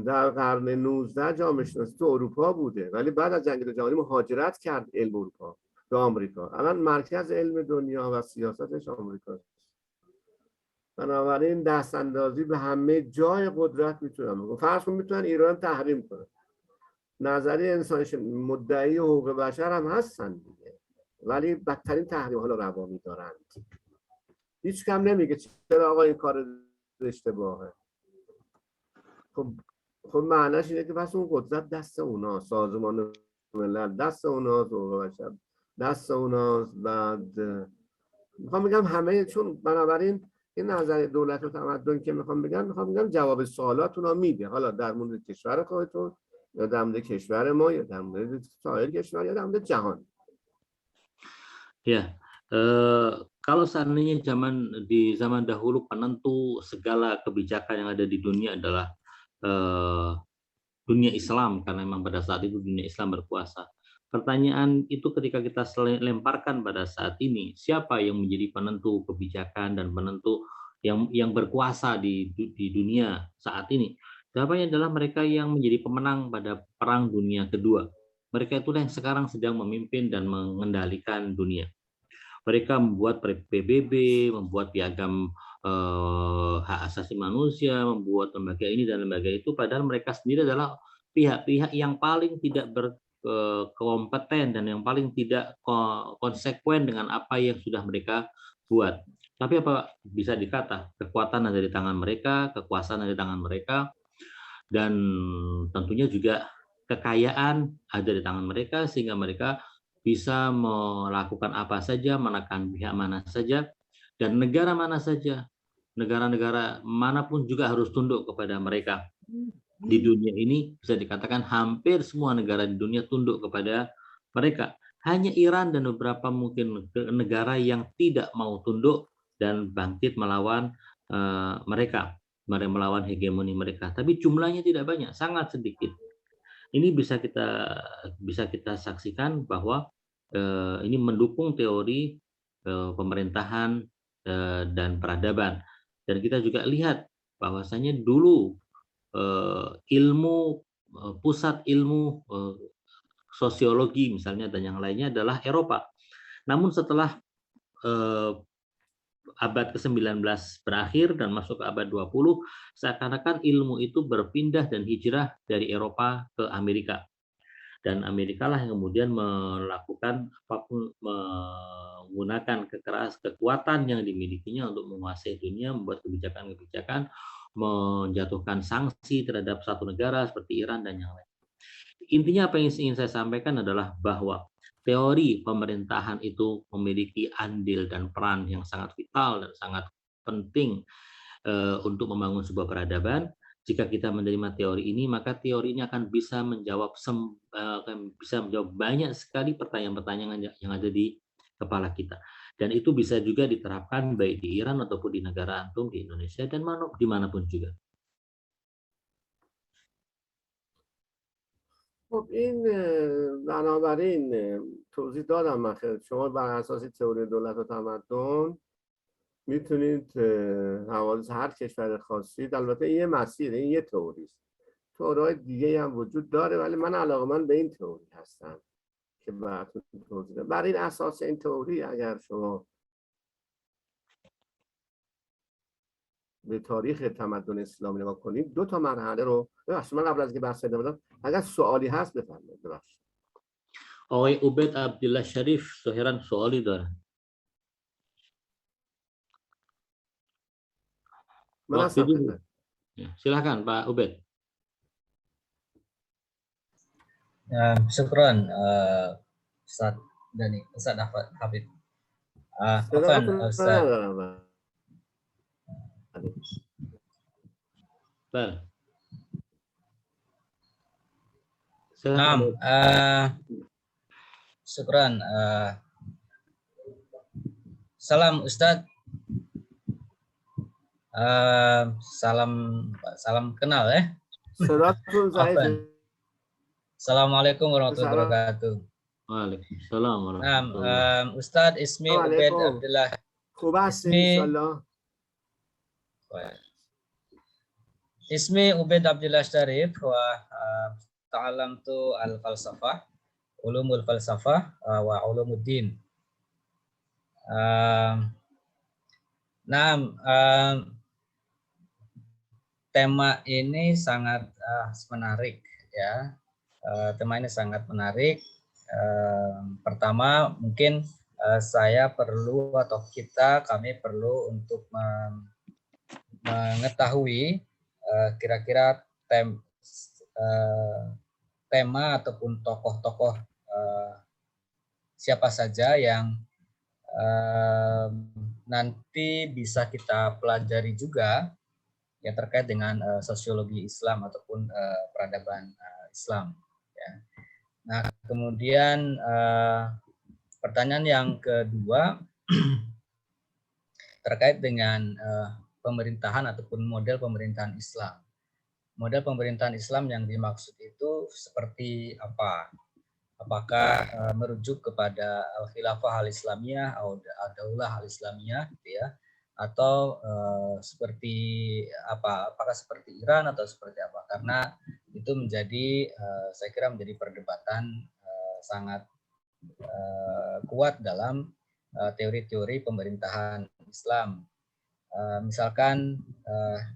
در قرن 19 جامعه شناسی تو اروپا بوده، ولی بعد از جنگ جهانی مهاجرت کرد علم اروپا به آمریکا. الان مرکز علم دنیا و سیاستش آمریکاست. بنابراین دست اندازی به همه جای قدرت میتونن بکنن. فرض کن میتونن ایران تحریم کنن. نظریه انسانش مدعی حقوق بشر هم هستن دیگه، ولی بدترین تحریم ها رو روا می‌دارند. هیچ کم نمیگه چرا آقا این کار اشتباهه. خب خب معنیش اینه که پس اون قدرت دست اونا، سازمان ملل دست اونا، حقوق بشر دست اونا. بعد میخوام بگم همه، چون بنابراین این نظر دولت و تمدن که میخوام بگم جواب سوالاتون رو میده، حالا در مورد کشور خودتون یا در مورد کشور ما یا در مورد سایر کشور یا در مورد جهان. Ya, kalau seandainya di zaman dahulu penentu segala kebijakan yang ada di dunia adalah dunia Islam, karena memang pada saat itu dunia Islam berkuasa. Pertanyaan itu ketika kita lemparkan pada saat ini, siapa yang menjadi penentu kebijakan dan penentu yang berkuasa di dunia saat ini? Jawabannya adalah mereka yang menjadi pemenang pada Perang Dunia Kedua. Mereka itulah yang sekarang sedang memimpin dan mengendalikan dunia. Mereka membuat PBB, membuat piagam hak asasi manusia, membuat lembaga ini dan lembaga itu, padahal mereka sendiri adalah pihak-pihak yang paling tidak berkompeten dan yang paling tidak konsekuen dengan apa yang sudah mereka buat. Tapi apa bisa dikata, kekuatan ada di tangan mereka, kekuasaan ada di tangan mereka, dan tentunya juga kekayaan ada di tangan mereka, sehingga mereka bisa melakukan apa saja, menekan pihak mana saja, dan negara mana saja, negara-negara manapun juga harus tunduk kepada mereka. Di dunia ini bisa dikatakan hampir semua negara di dunia tunduk kepada mereka. Hanya Iran dan beberapa mungkin negara yang tidak mau tunduk dan bangkit melawan mereka, melawan hegemoni mereka. Tapi jumlahnya tidak banyak, sangat sedikit. Ini bisa kita saksikan bahwa ini mendukung teori pemerintahan dan peradaban. Dan kita juga lihat bahwasanya dulu pusat ilmu sosiologi misalnya dan yang lainnya adalah Eropa. Namun setelah abad ke-19 berakhir dan masuk ke abad 20, seakan-akan ilmu itu berpindah dan hijrah dari Eropa ke Amerika. Dan Amerika lah yang kemudian melakukan apapun, menggunakan kekuatan yang dimilikinya untuk menguasai dunia, membuat kebijakan-kebijakan, menjatuhkan sanksi terhadap satu negara seperti Iran dan yang lain. Intinya apa yang ingin saya sampaikan adalah bahwa teori pemerintahan itu memiliki andil dan peran yang sangat vital dan sangat penting untuk membangun sebuah peradaban. Jika kita menerima teori ini, maka teori ini akan bisa menjawab banyak sekali pertanyaan-pertanyaan yang ada di kepala kita. Dan itu bisa juga diterapkan baik di Iran ataupun di negara antum, di Indonesia, dan dimanapun juga. خب این بنابراین توضیح دادم من خیلی. شما بر اساس تئوری دولت و تمدن میتونید حوادث هر کشور خاصید، البته این یه مسیره، این یه تئوری است، تئوری‌های دیگه هم وجود داره، ولی من علاقه‌مند به این تئوری هستم که براتون توضیح بدم. بر این اساس این تئوری اگر شما به تاریخ تمدن اسلامی نگاه کنید، دو تا مرحله رو ببخشید، من قبل از اینکه بحث ادامه بدم اگر سوالی هست بفرمایید. ببخشید. آقای عبید عبدالله شریف ظاهراً سوالی داره. Silakan Pak Ubed. Syukran Ustaz Dani, Ustaz Habib. Ustaz. Syukran. Salam Ustaz. Salam kenal ya. Assalamualaikum warahmatullahi wabarakatuh. Waalaikumsalam warahmatullahi wabarakatuh. Ustaz Ismi Ubed Abdullah. Ismi Ubed Abdullah Syarif wa ta'alamtu al-falsafah, ulumul falsafah wa ulumuddin. Tema ini sangat menarik ya. Tema ini sangat menarik. Pertama mungkin kami perlu untuk mengetahui kira-kira tema ataupun tokoh-tokoh siapa saja yang nanti bisa kita pelajari juga ya terkait dengan sosiologi Islam ataupun peradaban Islam. Ya. Nah, kemudian pertanyaan yang kedua terkait dengan pemerintahan ataupun model pemerintahan Islam. Model pemerintahan Islam yang dimaksud itu seperti apa? Apakah merujuk kepada Al-Khilafah Al-Islamiyah atau Ad-Daulah Al-Islamiyah gitu ya, atau seperti apa? Apakah seperti Iran atau seperti apa? Karena itu menjadi saya kira menjadi perdebatan sangat kuat dalam teori-teori pemerintahan Islam. Misalkan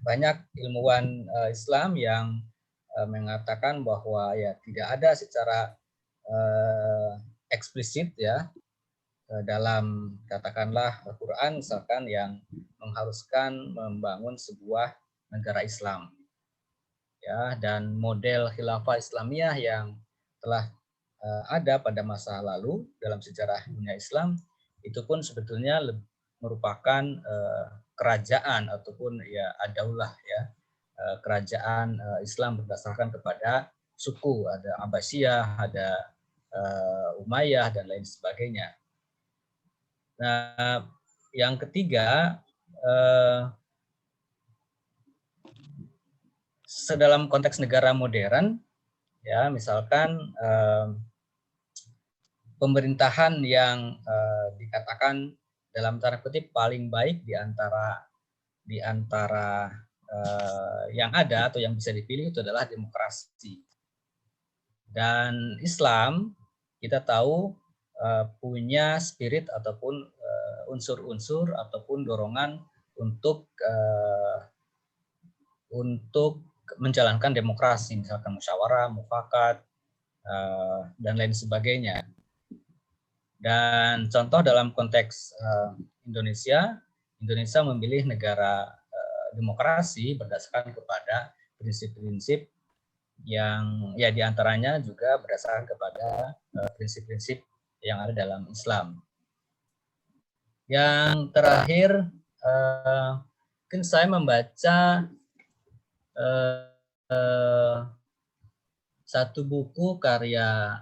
banyak ilmuwan Islam yang mengatakan bahwa ya tidak ada secara eksplisit ya dalam katakanlah Al-Quran misalkan yang mengharuskan membangun sebuah negara Islam ya, dan model khilafah Islamiyah yang telah ada pada masa lalu dalam sejarah dunia Islam itu pun sebetulnya merupakan kerajaan ataupun ya ad-daulah ya, kerajaan Islam berdasarkan kepada suku, ada Abbasiyah, ada Umayyah dan lain sebagainya. Nah, yang ketiga, dalam konteks negara modern, ya misalkan pemerintahan yang dikatakan dalam tanda kutip paling baik di antara yang ada atau yang bisa dipilih itu adalah demokrasi. Dan Islam kita tahu punya spirit ataupun unsur-unsur ataupun dorongan untuk menjalankan demokrasi, misalkan musyawarah, mufakat, dan lain sebagainya. Dan contoh dalam konteks Indonesia memilih negara demokrasi berdasarkan kepada prinsip-prinsip yang ya diantaranya juga berdasarkan kepada prinsip-prinsip yang ada dalam Islam. Yang terakhir, mungkin saya membaca satu buku karya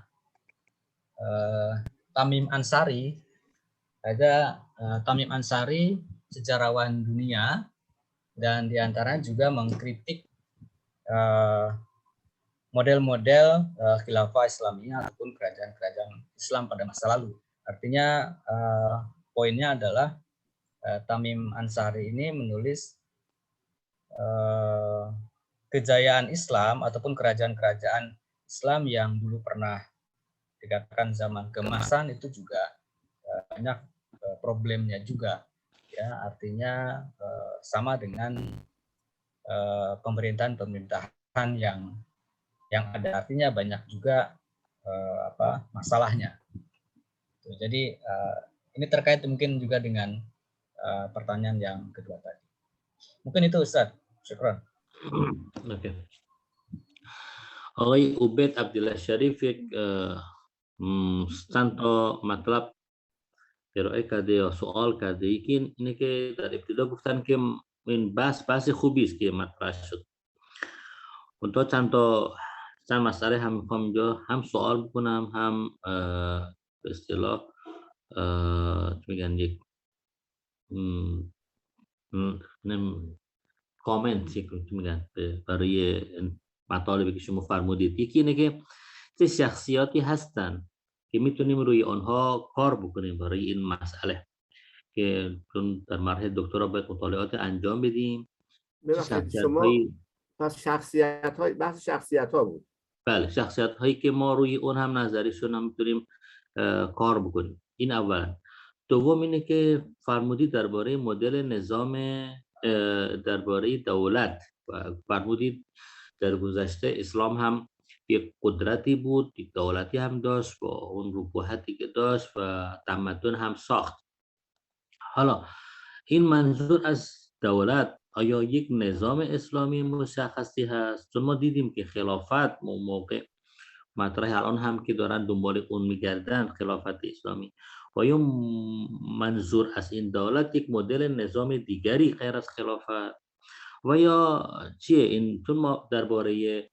Tamim Ansari. Ada Tamim Ansari, sejarawan dunia, dan diantaranya juga mengkritik model-model khilafah Islamiyah ataupun kerajaan-kerajaan Islam pada masa lalu. Artinya poinnya adalah Tamim Ansari ini menulis kejayaan Islam ataupun kerajaan-kerajaan Islam yang dulu pernah dikatakan zaman keemasan itu juga banyak problemnya juga. Ya, artinya sama dengan pemerintahan yang ada, artinya banyak juga masalahnya. Jadi ini terkait mungkin juga dengan pertanyaan yang kedua tadi. Mungkin itu Ustaz. Syukran. Oke. Oleh Ubaid Abdullah Sharif Santo matlab رأي كده سوال كده يمكن إنك در ابتدا گفتن که این بحث خوبی است که مطرح شد. اونطور چند مسئله هم میخوام اینجا هم سوال بکنم هم به اصطلاح میگن یک کامنت میگن برای مطالبی که شما فرمودید. یکی اینه که چه شخصیاتی هستن که میتونیم روی آنها کار بکنیم برای این مسئله که چون در مرحله دکترا باید مطالعات انجام بدیم. شما پس بحث شخصیت ها بود. بله، شخصیت هایی که ما روی اون هم نظریشون هم میتونیم کار بکنیم. این اولا. دوم اینه که فرمودید درباره مدل نظام درباره دولت و فرمودید در گذشته اسلام هم یک قدرتی بود، یک دولتی هم داشت با اون ربوحتی که داشت و تمدن هم ساخت. حالا این منظور از دولت آیا یک نظام اسلامی مشخصی هست؟ چون ما دیدیم که خلافت موقع مطرح الان هم که دارن دنبال اون میگردن، خلافت اسلامی، و یا منظور از این دولت یک مدل نظام دیگری غیر از خلافت و یا چیه این؟ چون ما درباره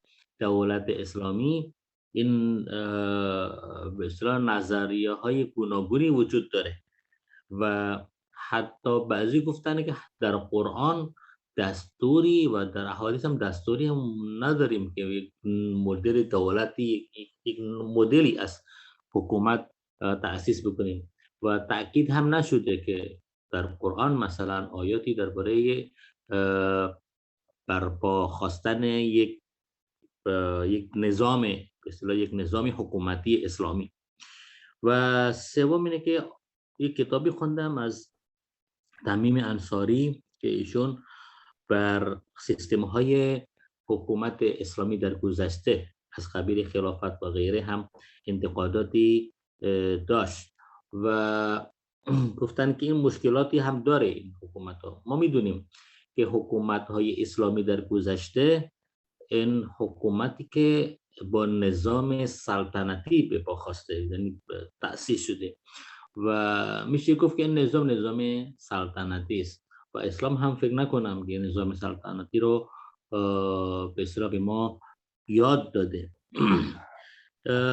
دولت اسلامی این به اصطلاح نظریه های گوناگونی وجود داره و حتی بعضی گفتن که در قرآن دستوری و در احادیث هم دستوری هم نداریم که یک مدل دولتی، یک مدلی از حکومت تأسیس بکنیم و تأکید هم نشده که در قرآن مثلا آیاتی درباره برپا خواستن یک نظام، به اصطلاح یک نظام حکومتی اسلامی. و سوم اینه که یک کتابی خوندم از تمیم انصاری که ایشون بر سیستم های حکومت اسلامی در گذشته از قبیل خلافت و غیره هم انتقاداتی داشت و گفتن که این مشکلاتی هم داره این حکومت ها. ما میدونیم که حکومت های اسلامی در گذشته این حکومتی که با نظام سلطنتی به پا خواسته، یعنی تأسیس شده و میشه گفت که این نظام سلطنتی است و اسلام هم فکر نکنم که نظام سلطنتی رو به اصطلاح به ما یاد داده.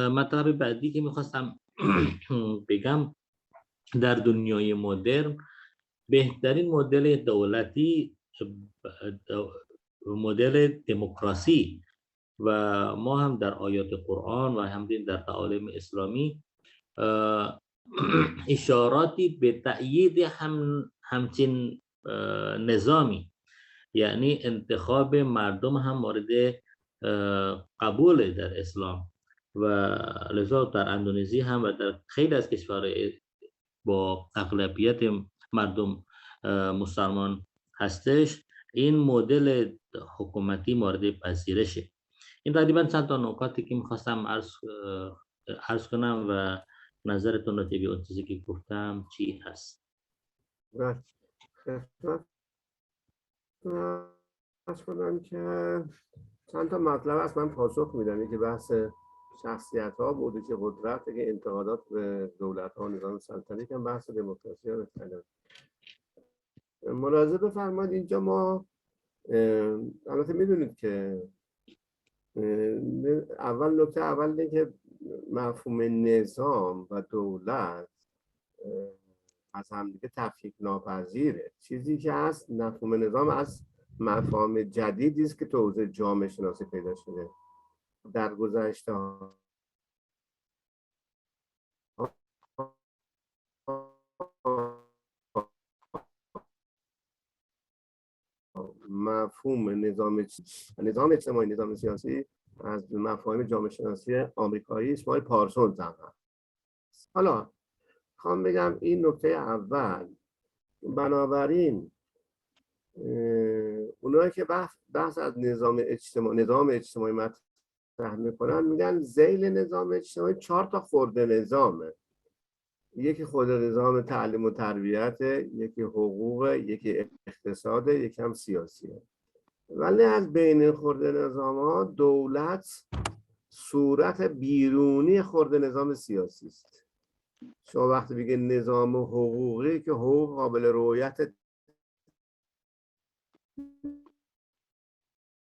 مطلب بعدی که میخواستم بگم، در دنیای مدرن بهترین مدل دولتی مدل دموکراسی و ما هم در آیات قرآن و همچنین در تعالیم اسلامی اشاراتی به تأیید همچین نظامی، یعنی انتخاب مردم هم مورد قبول در اسلام و لذا در اندونزی هم و در خیلی از کشورهای با اغلبیت مردم مسلمان هستش این مدل حکومتی مورد پذیرشه. این تقریبا چند تا نکاتی که میخواستم عرض کنم و نظرتون راجع به اون چیزی که گفتم چی هست؟ از کنم که چند تا مطلب هست من پاسخ میدم. که بحث شخصیت ها بود که قدرت، که انتقادات به دولت ها نظام سلطنتی، که بحث دموکراسی ها بکنم. ملاحظه بفرمایید اینجا ما البته میدونید که نکته اول اینه که مفهوم نظام و دولت از همدیگه تفکیک ناپذیره. چیزی که هست مفهوم نظام از مفاهیم جدیدی است که تو حوزه جامعه شناسی پیدا شده. در گذشته مفهوم نظام اجتماعی، نظام سیاسی از مفاهیم جامعه شناسی آمریکایی اسمای پارسونز هم هست. حالا خوام بگم این نکته اول. بنابراین اونایی که بحث از نظام اجتماعی مطرح میکنن میگن ذیل نظام اجتماعی 4 تا خرده نظامه. یکی خود نظام تعلیم و تربیت، یکی حقوق، یکی اقتصاد، یکی هم سیاسیه. ولی از بین خرده نظام ها دولت صورت بیرونی خرده نظام سیاسی است. شما وقتی بگه نظام حقوقی که حقوق قابل رؤیت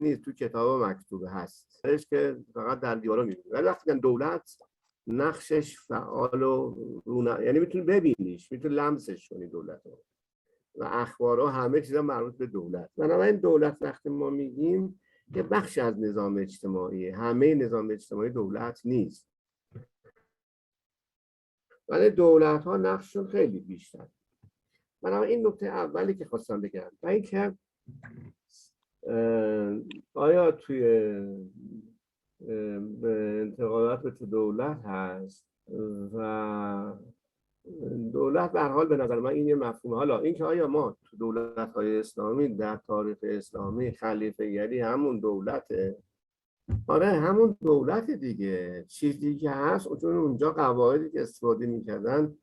نیست، تو کتاب مکتوبه هست که فقط در دیوارا میبینید. ولی وقتی دولت نقشش فعال و یعنی میتونی ببینیش، میتونی لمسش کنی دولت رو و اخبارها همه چیزا مربوط به دولت. بنابراین دولت وقتی ما میگیم که بخش از نظام اجتماعی، همه نظام اجتماعی دولت نیست، ولی دولت ها نقششون خیلی بیشتر. بنابراین این نکته اولی که خواستم بگم. و اینکه آیا توی به انتقادات به دولت هست و دولت به هر حال به نظر من این یه مفهومه. حالا اینکه آیا ما تو دولت‌های اسلامی در تاریخ اسلامی خلیفه گری همون دولته؟ آره همون دولت دیگه. چیزی که هست چون اونجا قواعدی که استفاده می‌کردن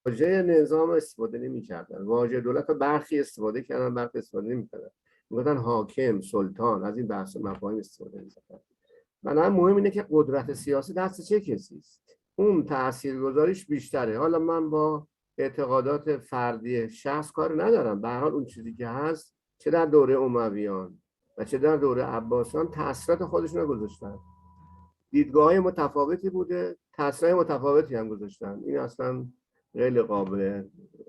واژه نظام استفاده نمی‌کردن. واژه دولت رو برخی استفاده کردن، برخی استفاده نمی‌کردن. میگفتن حاکم، سلطان، از این بحث مفاهیم استفاده می‌کردن. بنابراین مهم اینه که قدرت سیاسی دست چه کسی است. اون تاثیرگذاریش بیشتره. حالا من با اعتقادات فردی شخص کار ندارم. به هر حال اون چیزی که هست، چه در دوره امویان و چه در دوره عباسیان تاثیرات خودشون رو گذاشتن. دیدگاه‌های متفاوتی بوده، تاثیرات متفاوتی هم گذاشتن. این اصلا خیلی قابل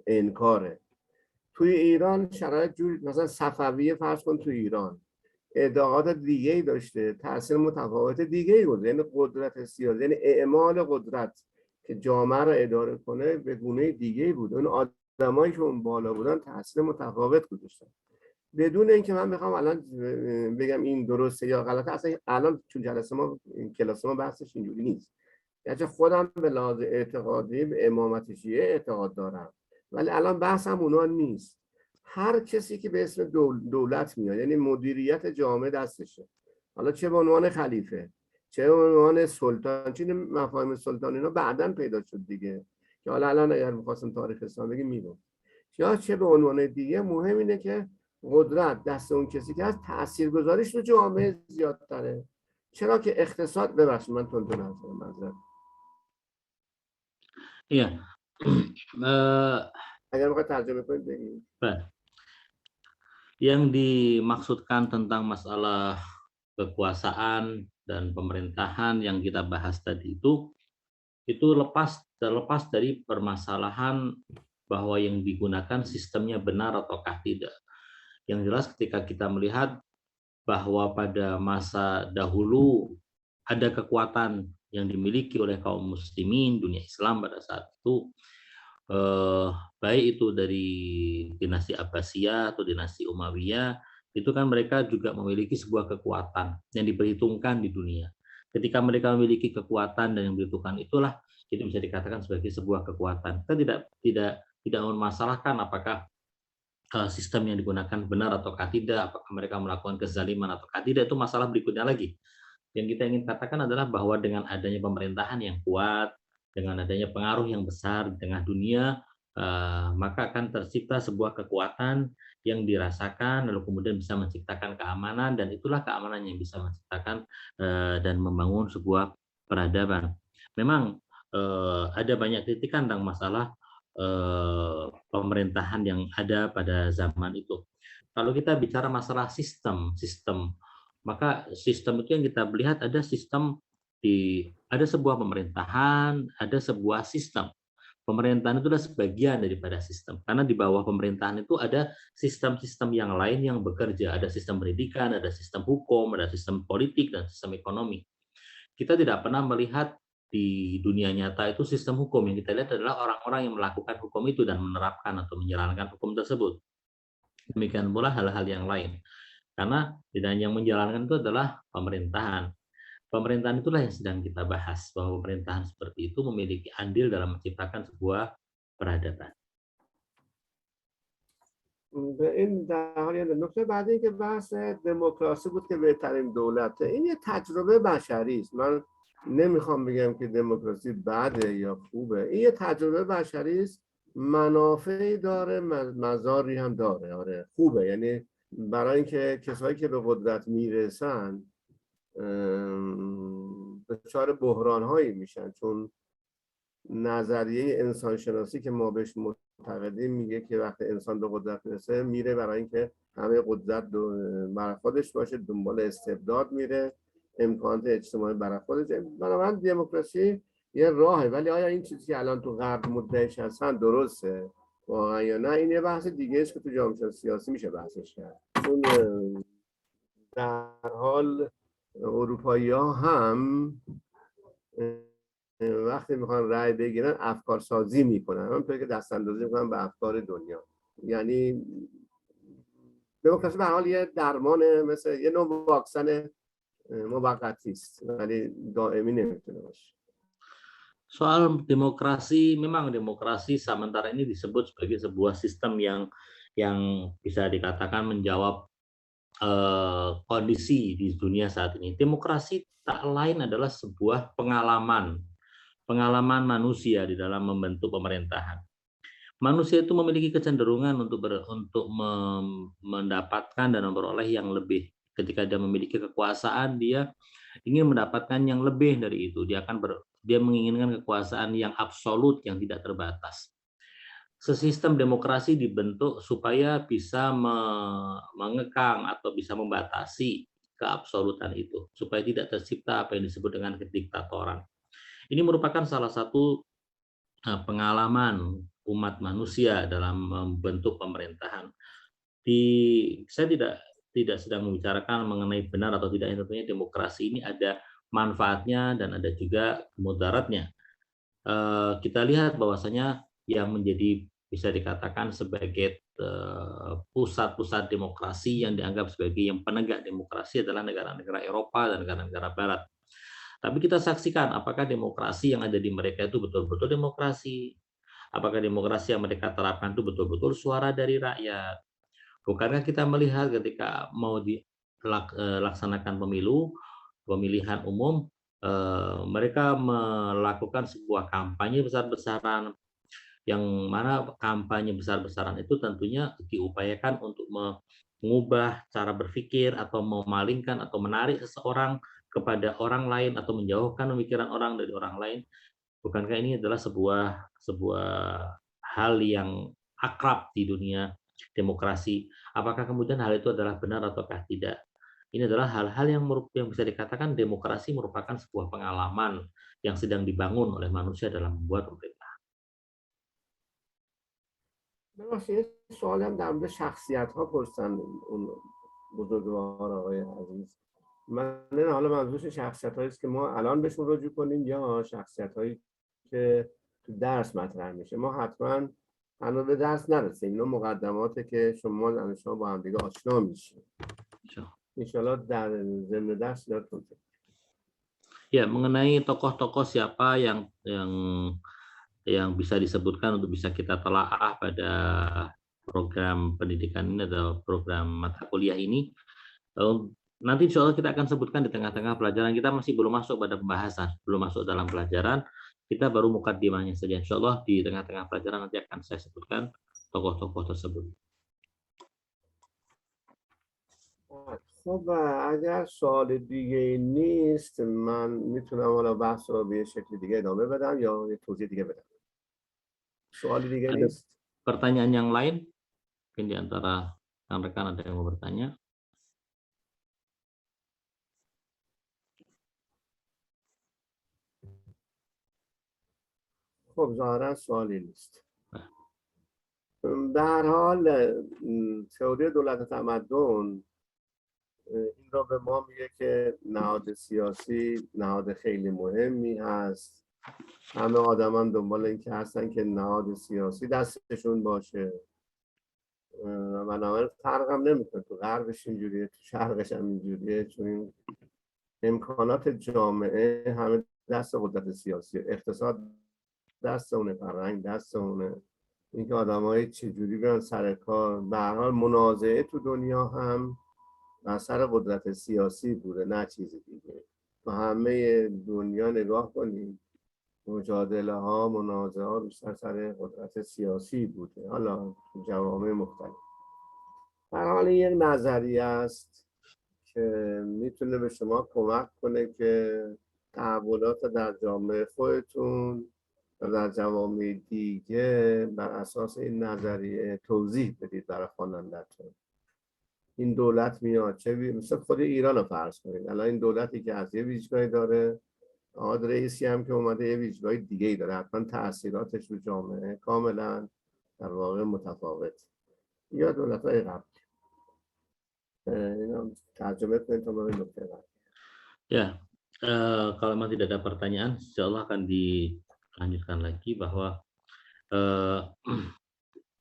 انکاره. توی ایران شرایط جوری، مثلا صفویه فرض کن توی ایران ادعاءات دیگه‌ای داشته، تاثیر متفاوت دیگه‌ای بود. یعنی قدرت سیاسی، یعنی اعمال قدرت که جامعه را اداره کنه به گونه دیگه‌ای بود. اون آدمایی که اون بالا بودن تاثیر متفاوت گذاشتن. بدون اینکه من بخوام الان بگم این درسته یا غلطه، اصلا الان چون جلسه ما کلاس ما بحثش اینجوری نیست. یعنی خودم به لحاظ اعتقادی به امامت شیعه اعتقاد دارم، ولی الان بحثم اونا نیست. هر کسی که به اسم دولت میاد، یعنی مدیریت جامعه دستشه، حالا چه به عنوان خلیفه، چه به عنوان سلطان، چه مفاهیم سلطان اینا بعداً پیدا شد دیگه، که حالا الان اگر می‌خواستم تاریخ اسلام بگیم میگم، یا چه به عنوان دیگه، مهم اینه که قدرت دست اون کسی که هست تاثیرگذاریش رو جامعه زیادتره. چرا که اقتصاد، ببخشید من تون معذرت. Iya. اگر بخواید ترجمه کنید بگید. Yang dimaksudkan tentang masalah kekuasaan dan pemerintahan yang kita bahas tadi itu terlepas dari permasalahan bahwa yang digunakan sistemnya benar ataukah tidak. Yang jelas ketika kita melihat bahwa pada masa dahulu ada kekuatan yang dimiliki oleh kaum muslimin dunia Islam pada saat itu, baik itu dari dinasti Abbasiyah atau dinasti Umayyah, itu kan mereka juga memiliki sebuah kekuatan yang diperhitungkan di dunia. Ketika mereka memiliki kekuatan dan yang diperhitungkan itulah itu bisa dikatakan sebagai sebuah kekuatan. Kita tidak memasalahkan apakah sistem yang digunakan benar ataukah tidak, apakah mereka melakukan kezaliman ataukah tidak, itu masalah berikutnya lagi. Yang kita ingin katakan adalah bahwa dengan adanya pemerintahan yang kuat, dengan adanya pengaruh yang besar di tengah dunia, maka akan tercipta sebuah kekuatan yang dirasakan, lalu kemudian bisa menciptakan keamanan, dan itulah keamanan yang bisa menciptakan dan membangun sebuah peradaban. Memang ada banyak kritikan tentang masalah pemerintahan yang ada pada zaman itu. Kalau kita bicara masalah sistem, maka sistem itu yang kita lihat ada sistem ada sebuah pemerintahan, ada sebuah sistem. Pemerintahan itu adalah sebagian daripada sistem. Karena di bawah pemerintahan itu ada sistem-sistem yang lain yang bekerja. Ada sistem pendidikan, ada sistem hukum, ada sistem politik, dan sistem ekonomi. Kita tidak pernah melihat di dunia nyata itu sistem hukum. Yang kita lihat adalah orang-orang yang melakukan hukum itu dan menerapkan atau menjalankan hukum tersebut. Demikian pula hal-hal yang lain. Karena yang menjalankan itu adalah pemerintahan. Pemerintahan itulah yang sedang kita bahas, bahwa pemerintahan seperti itu memiliki andil dalam menciptakan sebuah peradaban. به این در حال نکته بعدی که بحث دموکراسی بود که بهترین دولته، این یه تجربه بشری است. من نمیخوام بگم که دموکراسی بده یا خوبه، این یه تجربه بشری است، منافعی داره، مضاری هم داره. آره خوبه، یعنی برای اینکه کسایی که به قدرت میرسن دچار بحران‌هایی میشن، چون نظریه انسانشناسی که ما بهش معتقدیم میگه که وقتی انسان به قدرت میرسه میره برای اینکه همه قدرت برای خودش باشه، دنبال استبداد میره، امکانات اجتماعی برای خودش. بنابراین دموکراسی یه راهه، ولی آیا این چیزی که الان تو غرب مدعیش هستن درسته واقعا یا نه، این یه بحث دیگه است که تو جامعه سیاسی میشه بحثش کرد. چون در حال اروپایی‌ها هم وقتی میخوان رأی بگیرن افکار سازی میکنن، همونطور که دست اندازی میکنن به افکار دنیا. یعنی دموکراسی به هر حال یه درمان، مثل یه نوع واکسن موقتی است ولی دائمی نمیتونه باشه. Soal demokrasi, memang demokrasi sementara ini disebut sebagai sebuah sistem yang bisa dikatakan menjawab kondisi di dunia saat ini. Demokrasi tak lain adalah sebuah pengalaman manusia di dalam membentuk pemerintahan. manusia itu memiliki kecenderungan untuk mendapatkan dan memperoleh yang lebih. Ketika dia memiliki kekuasaan, dia ingin mendapatkan yang lebih dari itu. Dia menginginkan kekuasaan yang absolut, yang tidak terbatas. Sistem demokrasi dibentuk supaya bisa mengekang atau bisa membatasi keabsolutan itu, supaya tidak tercipta apa yang disebut dengan kediktatoran. Ini merupakan salah satu pengalaman umat manusia dalam membentuk pemerintahan. Saya tidak sedang membicarakan mengenai benar atau tidak, tentunya demokrasi ini ada manfaatnya dan ada juga mudaratnya. Kita lihat bahwasanya yang menjadi bisa dikatakan sebagai pusat-pusat demokrasi yang dianggap sebagai yang penegak demokrasi adalah negara-negara Eropa dan negara-negara Barat. Tapi kita saksikan apakah demokrasi yang ada di mereka itu betul-betul demokrasi. Apakah demokrasi yang mereka terapkan itu betul-betul suara dari rakyat. Bukankah kita melihat ketika mau dilaksanakan pemilihan umum, mereka melakukan sebuah kampanye besar-besaran, yang mana kampanye besar-besaran itu tentunya diupayakan untuk mengubah cara berpikir atau memalingkan atau menarik seseorang kepada orang lain atau menjauhkan pemikiran orang dari orang lain. Bukankah ini adalah sebuah hal yang akrab di dunia demokrasi? Apakah kemudian hal itu adalah benar ataukah tidak? Ini adalah hal-hal yang bisa dikatakan demokrasi merupakan sebuah pengalaman yang sedang dibangun oleh manusia dalam membuat pemerintahan. ببخشید سوال هم در مورد شخصیت ها پرسن اون بزرگوار آقای عزیز. من حالا منظورش شخصیت هایی است که ما الان بهشون رجوع کنیم یا شخصیت هایی که تو درس مطرح میشه. ما حتما هنوز به درس نرسیم، اینا مقدماته که شما با هم دیگه آشنا میشیم. انشالله در ضمن درس یادتون. Ya, mengenai tokoh-tokoh siapa yang bisa disebutkan untuk bisa kita telaah pada program pendidikan ini atau program mata kuliah ini, nanti insya Allah kita akan sebutkan di tengah-tengah pelajaran. Kita masih belum masuk pada pembahasan, belum masuk dalam pelajaran, kita baru mukaddimahnya saja. Insya Allah di tengah-tengah pelajaran nanti akan saya sebutkan tokoh-tokoh tersebut. خب اگر سوال دیگه نیست من میتونم حالا بحث رو به شکل دیگه ادامه بدم یا یه توضیح دیگه بدم. سوال دیگه نیست. Pertanyaan yang lain? Mungkin di antara rekan-rekan ada yang mau bertanya. خب ظاهرا سوالی نیست. به هر حال تئوری دولت تمدن این را به ما میگه که نهاد سیاسی نهاد خیلی مهمی هست. همه آدمان دنبال این که هستن که نهاد سیاسی دستشون باشه. بنابراین فرق هم نمیکنه تو غربش اینجوریه تو شرقش هم اینجوریه، چون این امکانات جامعه همه دست قدرت سیاسی، اقتصاد دست اونه، فرهنگ دست اونه، اینکه آدمای چجوری بیان سر کار. به هر حال منازعه تو دنیا هم اثر قدرت سیاسی بوده نه چیز دیگه. تو همه دنیا نگاه کنید مجادله ها منازعه ها بیشتر سر قدرت سیاسی بوده، حالا تو جوامع مختلف. در حال یک نظریه است که میتونه به شما کمک کنه که تحولات در جامعه خودتون و در جوامع دیگه بر اساس این نظریه توضیح بدید برای خواننده‌تون. این دولت میاد مثل خود ایران رو فرض کنید، الان این دولتی که از یه ویژگاهی داره، آقای رئیسی هم که اومده یه ویژگاهی دیگه ای داره، حتما تاثیراتش رو جامعه کاملا در واقع متفاوت یا دولت‌های قبل. اینا ترجمه کنید تا ما نکته بعد. Ya, kalau memang tidak ada pertanyaan, insya Allah akan dilanjutkan lagi bahwa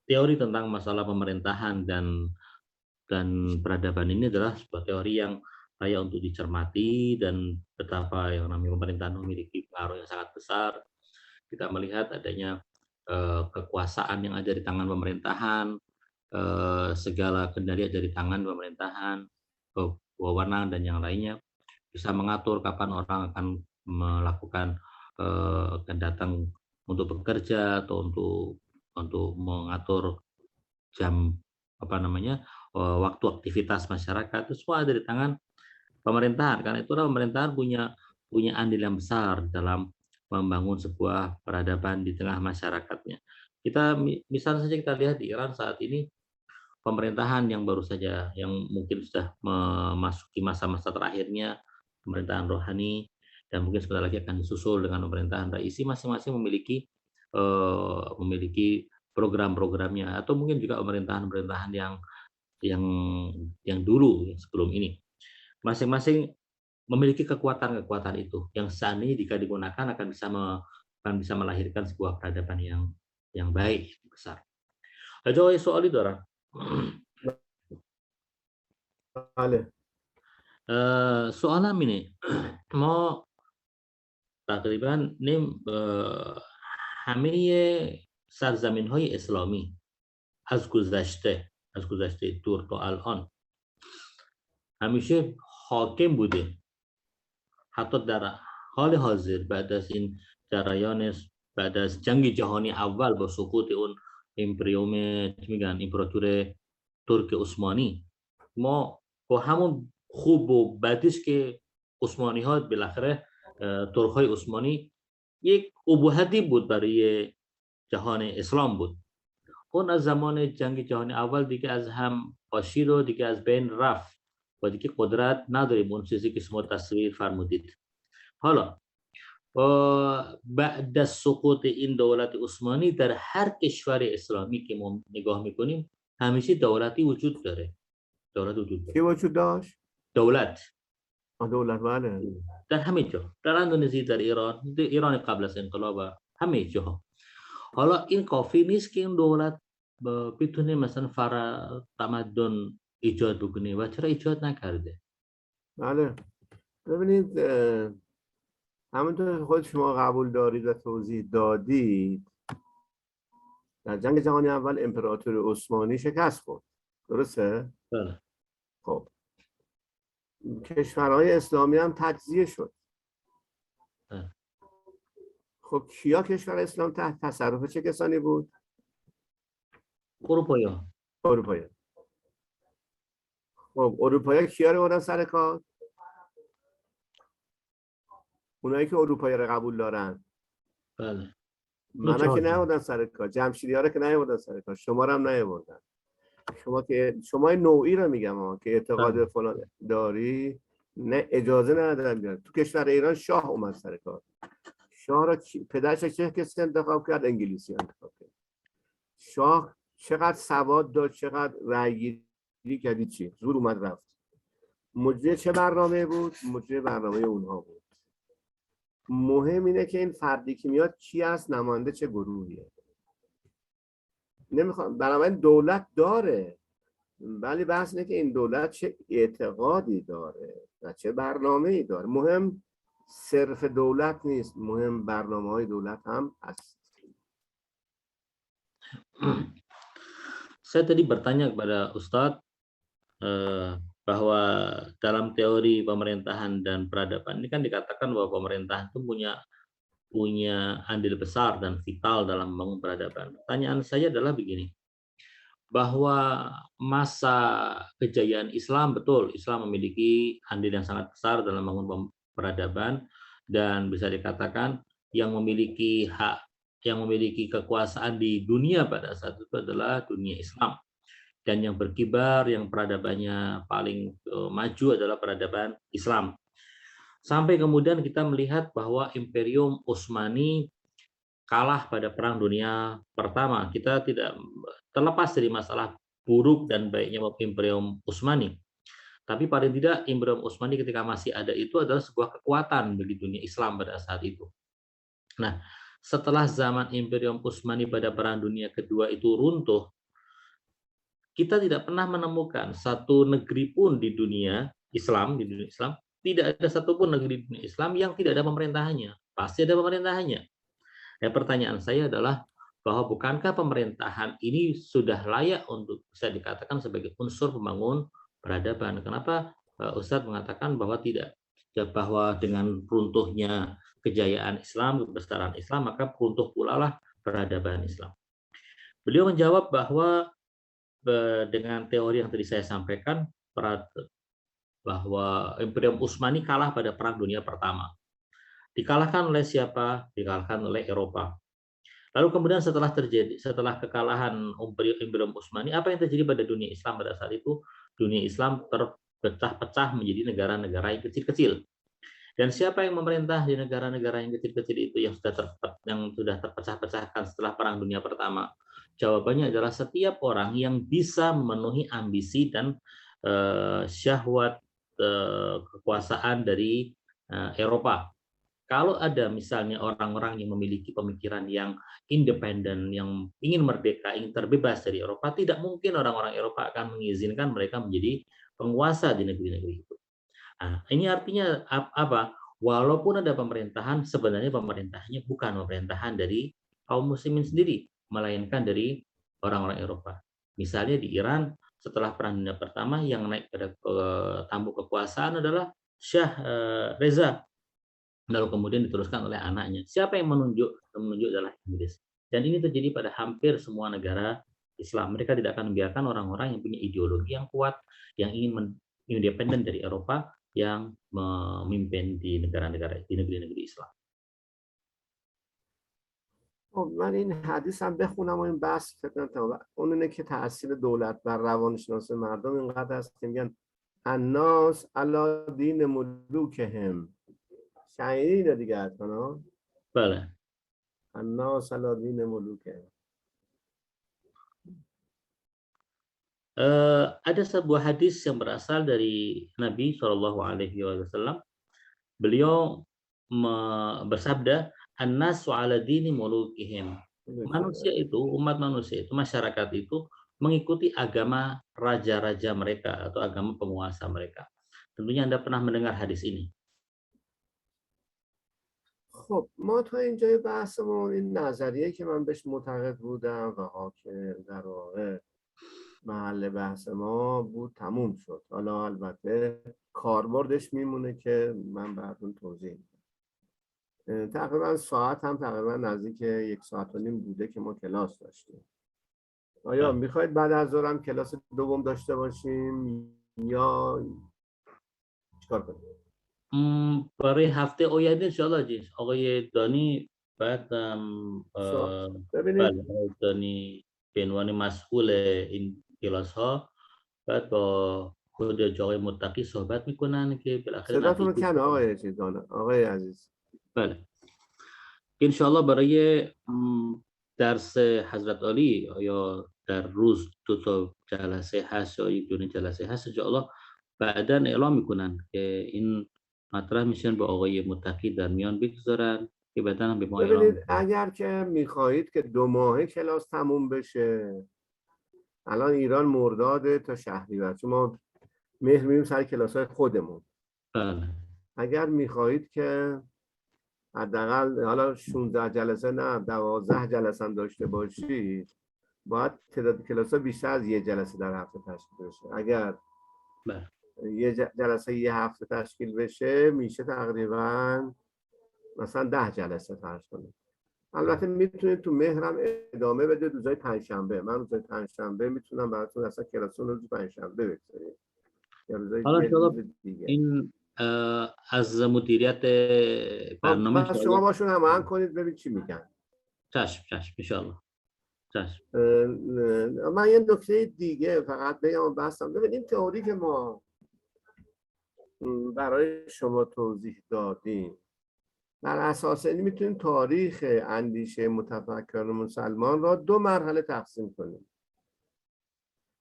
teori tentang masalah pemerintahan dan peradaban ini adalah sebuah teori yang layak untuk dicermati, dan betapa yang namanya pemerintahan memiliki pengaruh yang sangat besar. Kita melihat adanya kekuasaan yang ada di tangan pemerintahan, segala kendali ada di tangan pemerintahan, wewenang dan yang lainnya, bisa mengatur kapan orang akan melakukan akan datang untuk bekerja atau untuk untuk mengatur jam waktu aktivitas masyarakat itu semua ada di tangan pemerintahan. Karena itulah pemerintahan punya andil yang besar dalam membangun sebuah peradaban di tengah masyarakatnya. Misalnya saja kita lihat di Iran saat ini, pemerintahan yang baru saja, yang mungkin sudah memasuki masa-masa terakhirnya, pemerintahan Rohani, dan mungkin sebentar lagi akan disusul dengan pemerintahan Raisi, masing-masing memiliki program-programnya, atau mungkin juga pemerintahan-pemerintahan yang dulu sebelum ini, masing-masing memiliki kekuatan-kekuatan itu yang seandainya jika digunakan akan bisa melahirkan sebuah peradaban yang baik, besar. Jadi soal itu orang. سوالم اینه ما تقریبا همه سرزمین های اسلامی از گذشته دور تا الان همیشه حاکم بوده، حتی در حال حاضر بعد از این جریان بعد از جنگ جهانی اول با سقوط اون امپراتور ترک عثمانی، ما با همون خوب و بدیش که عثمانی ها بالاخره ترک های عثمانی یک ابهتی بود برای جهان اسلام بود. اون از زمان جنگ جهانی اول دیگه از هم پاشید و دیگه از بین رفت و دیگه قدرت نداریم اون چیزی که شما تصویر فرمودید. حالا بعد از سقوط این دولت عثمانی در هر کشور اسلامی که ما نگاه میکنیم همیشه دولتی وجود داره. دولت وجود داره. کی وجود داشت؟ دولت. دولت بله. در همه جا، در اندونزی، در ایران قبل از انقلاب، همه جاها. حالا این کافی نیست که این دولت بتونه مثلا تمدن ایجاد بکنه و چرا ایجاد نکرده؟ بله. ببینید همونطور که خود شما قبول دارید و توضیح دادید، در جنگ جهانی اول امپراتور عثمانی شکست خورد. درسته؟ بله. خب کشورهای اسلامی هم تجزیه شد. خب کیا کشور اسلام تحت تصرف چه کسانی بود؟ اروپایی. خب اروپایی کیا رو بردن سر کار؟ اونایی که اروپایی رو قبول دارن. بله. منو که نیاوردن سر کار، جمشیدی ها رو که نیاوردن سر کار، شما رو هم نیاوردن. شما نوعی رو میگم که اعتقاد فلان داری، نه اجازه ندادن بیان. تو کشور ایران شاه اومد سر کار. شاه را پدرش چه کسی انتخاب کرد؟ انگلیسی انتخاب کرد. شاه چقدر سواد داشت، چقدر رأیگیری کردی، چی زور اومد رفت. مجری چه برنامه بود؟ مجری برنامه اونها بود. مهم اینه که این فردی که میاد چی است، نماینده چه گروهیه. نمیخوام، بنابراین دولت داره، ولی بحث اینه که این دولت چه اعتقادی داره و چه برنامه‌ای داره. مهم صرف دولت نیست، مهم برنامه‌های دولت هم هست. Saya tadi bertanya kepada Ustadz bahwa dalam teori pemerintahan dan peradaban ini kan dikatakan bahwa pemerintahan itu punya andil besar dan vital dalam membangun peradaban. Pertanyaan saya adalah begini, bahwa masa kejayaan Islam, betul, Islam memiliki andil yang sangat besar dalam membangun peradaban, dan bisa dikatakan yang memiliki kekuasaan di dunia pada saat itu adalah dunia Islam. Dan yang berkibar, yang peradabannya paling maju adalah peradaban Islam. Sampai kemudian kita melihat bahwa Imperium Utsmani kalah pada Perang Dunia Pertama. Kita tidak terlepas dari masalah buruk dan baiknya Imperium Utsmani. Tapi paling tidak Imperium Utsmani ketika masih ada itu adalah sebuah kekuatan bagi dunia Islam pada saat itu. Nah, setelah zaman Imperium Utsmani pada Perang Dunia Kedua itu runtuh, kita tidak pernah menemukan satu negeri pun di dunia Islam, tidak ada satupun negeri di dunia Islam yang tidak ada pemerintahannya. Pasti ada pemerintahannya. Dan pertanyaan saya adalah bahwa bukankah pemerintahan ini sudah layak untuk bisa dikatakan sebagai unsur pembangun peradaban? Kenapa Ustadz mengatakan bahwa tidak, bahwa dengan runtuhnya kejayaan Islam, kebesaran Islam, maka runtuh pula lah peradaban Islam. Beliau menjawab bahwa dengan teori yang tadi saya sampaikan, bahwa Imperium Utsmani kalah pada Perang Dunia Pertama. Dikalahkan oleh siapa? Dikalahkan oleh Eropa. Lalu kemudian setelah kekalahan Imperium Utsmani, apa yang terjadi pada dunia Islam pada saat itu? Dunia Islam terpecah-pecah menjadi negara-negara yang kecil-kecil. Dan siapa yang memerintah di negara-negara yang kecil-kecil itu yang sudah terpecah-pecahkan setelah Perang Dunia Pertama? Jawabannya adalah setiap orang yang bisa memenuhi ambisi dan syahwat kekuasaan dari Eropa. Kalau ada misalnya orang-orang yang memiliki pemikiran yang independen, yang ingin merdeka, ingin terbebas dari Eropa, tidak mungkin orang-orang Eropa akan mengizinkan mereka menjadi penguasa di negeri-negeri itu. Nah, ini artinya apa? Walaupun ada pemerintahan, sebenarnya pemerintahnya bukan pemerintahan dari kaum muslimin sendiri, melainkan dari orang-orang Eropa. Misalnya di Iran, setelah Perang Dunia Pertama, yang naik pada tampuk kekuasaan adalah Shah Reza. Lalu kemudian diteruskan oleh anaknya. Siapa yang menunjuk adalah Inggris. Dan ini terjadi pada hampir semua negara Islam. Mereka tidak akan membiarkan orang-orang yang punya ideologi yang kuat, yang ingin independen dari Eropa, yang memimpin di negara-negara, di negeri-negeri Islam. من این حدیث هم بخونم و این بحث فکر کنم اون اینه که تاثیر دولت بر روانشناسی مردم اینقدر هست که میگن الناس علی دین ملوکهم. شاعری دیگه حتما. بله. الناس علی دین ملوکهم. Ada sebuah hadis yang berasal dari Nabi SAW. Beliau bersabda, An-nasu ala dini mulukihim. Manusia itu, umat manusia itu, masyarakat itu mengikuti agama raja-raja mereka atau agama penguasa mereka. Tentunya Anda pernah mendengar hadis ini. خب ما تا اینجای بحثمون این نظریه که من بهش معتقد بودم و حاکم در واقع محل بحث ما بود تموم شد. حالا البته کاربردش میمونه که من براتون توضیح میدم. تقریبا ساعت هم تقریبا نزدیک 1.5 ساعت بوده که ما کلاس داشتیم. آیا میخواید بعد از ظهرم کلاس دوم داشته باشیم یا چیکار کنیم؟ برای هفته آینده انشاءالله جیش آقای دانی بعد ببینید دانی به عنوان مسئول این کلاس ها بعد با خود آقای متقی صحبت میکنن که بالاخره صداتون رو کم آقای چیزانه آقای عزیز. بله انشاءالله برای درس حضرت علی یا در روز 2 جلسه هست یا 1 دونه جلسه هست انشاءالله بعداً اعلام میکنن که این مطرح میشن با آقای متقی در میان بگذارن که بعداً هم به ما اعلام ببینید اگر که میخواهید که 2 ماهه کلاس تموم بشه، الان ایران مرداد تا شهریور، چون ما مهر میریم سر کلاس‌های خودمون. بله. اگر میخواهید که حداقل حالا 16 جلسه نه 12 جلسه هم داشته باشید، باید تعداد کلاس‌ها بیشتر از 1 جلسه در هفته تشکیل بشه. اگر بله. 1 جلسه 1 هفته تشکیل بشه میشه تقریبا مثلا 10 جلسه فرض کنید. البته میتونید تو مهرم ادامه بدید روزهای پنجشنبه. من روزهای پنجشنبه میتونم براتون اصلا کلاسون روز پنجشنبه بگذاریم یا روزهای دیگه. این از مدیریت برنامه شما باشون هماهنگ کنید ببین چی میگن. چشم ان شاء الله. چشم. من یه نکته دیگه فقط بگم بحثم. ببین این تئوری که ما برای شما توضیح دادیم بر اساس این میتونیم تاریخ اندیشه متفکران مسلمان را 2 مرحله تقسیم کنیم.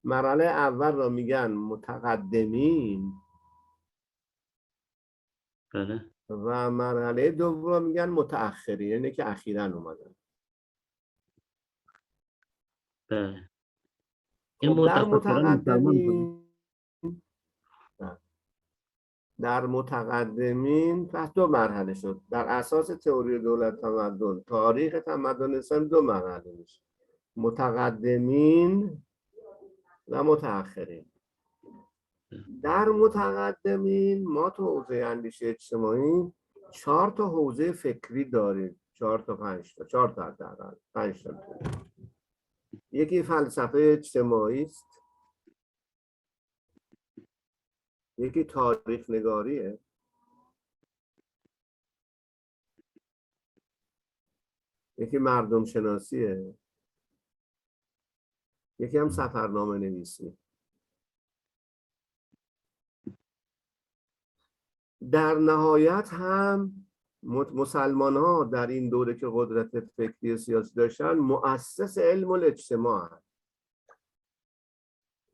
مرحله اول را میگن متقدمین و مرحله دوم را میگن متأخرین، یعنی که اخیراً اومدن. در متقدمین پس 2 مرحله شد. در اساس تئوری دولت تمدن تاریخ تمدن اسلام 2 مرحله میشه، متقدمین و متأخرین. در متقدمین ما تو حوزه اندیشه اجتماعی 4 تا حوزه فکری داریم، 4 تا 5 تا 4 تا حداقل 5 تا. یکی فلسفه اجتماعی است، یکی تاریخ نگاریه، یکی مردم شناسیه، یکی هم سفرنامه نویسی. در نهایت هم مسلمان ها در این دوره که قدرت فکری سیاسی داشتن مؤسس علم الاجتماع هست.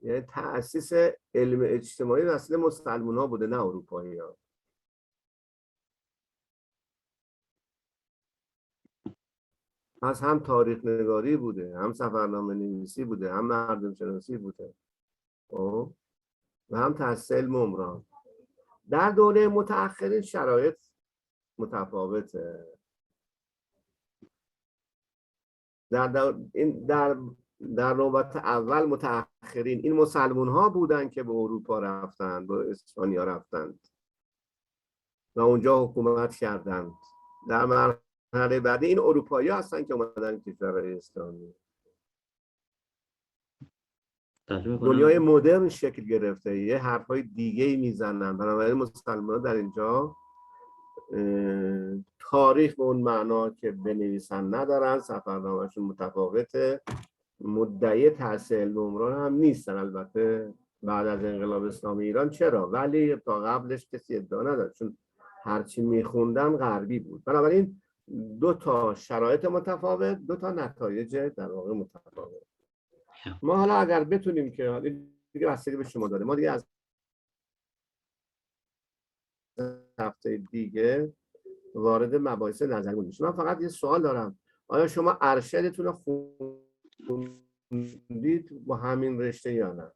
یعنی تأسیس علم اجتماعی اصل مسلمان ها بوده، نه اروپایی ها. پس هم تاریخ نگاری بوده، هم سفرنامه نویسی بوده، هم مردم شناسی بوده و هم تأسیس علم عمران. در دوره متأخرین شرایط متفاوته. در نوبت اول متأخرین این مسلمان ها بودن که به اروپا رفتند، به اسپانیا رفتند و اونجا حکومت کردند. در مرحله بعدی این اروپایی هستن که اومدن کشورهای اسلامی. دنیای مدرن شکل گرفته، یه حرفای دیگه ای میزنن. بنابراین مسلمان ها در اینجا تاریخ به اون معنا که بنویسن ندارن، سفرنامه‌شون متفاوته، مدعی تأسیس علم عمران هم نیستن. البته بعد از انقلاب اسلامی ایران چرا، ولی تا قبلش کسی ادعا نداشت، چون هرچی میخوندن غربی بود. بنابراین دو تا شرایط متفاوت، دو تا نتایج در واقع متفاوت. ما حالا اگر بتونیم که دیگه بستگی به شما داره، ما دیگه از هفته دیگه وارد مباحث نظری میشیم. من فقط یه سوال دارم، آیا شما ارشدتون رو خوندید با همین رشته یا نه؟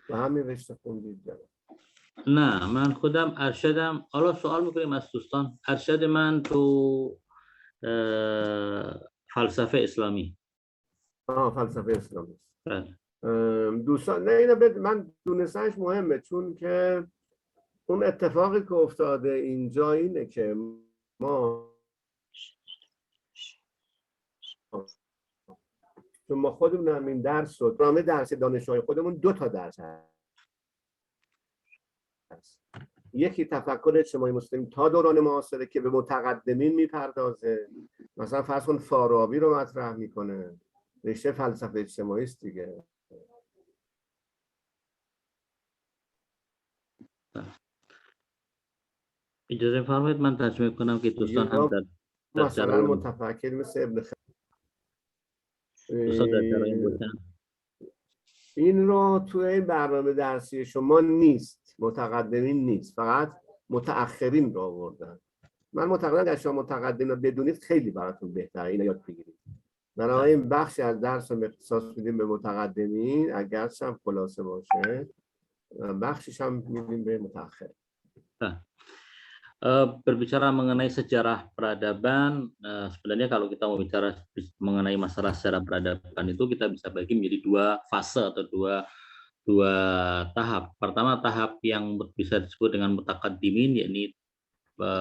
با همین رشته خوندید یا نه؟ نه، من خودم ارشدم، حالا سوال میکنیم از دوستان، ارشد من تو فلسفه اسلامی. فلسفه اسلامی. بله. دوستان نه اینو من دونستنش مهمه، چون که اون اتفاقی که افتاده اینجا اینه که ما خودمون هم این درس رو برنامه درس دانشجوهای خودمون 2 تا درس هست. یکی تفکر اجتماعی مسلم تا دوران معاصره که به متقدمین میپردازه، مثلا فرض کن فارابی رو مطرح میکنه، رشته فلسفه اجتماعی است دیگه. اجازه فرمایید من ترجمه کنم که دوستان هم در مثلا متفکر مثل ابن دوستان در جریان باشن. این رو توی این برنامه درسی شما نیست، متقدمین نیست، فقط متأخرین رو آوردن. من معتقدم اگر شما متقدمین رو بدونید خیلی براتون بهتره اینو یاد بگیرید. بنابراین بخشی از درس رو اختصاص میدیم به متقدمین اگرچه هم خلاصه باشه، بخشش هم میدیم به متأخر. Berbicara mengenai sejarah peradaban, sebenarnya kalau kita mau bicara mengenai masalah sejarah peradaban itu kita bisa bagi menjadi 2 fase atau dua tahap. Pertama, tahap yang bisa disebut dengan mutaqaddimin, yakni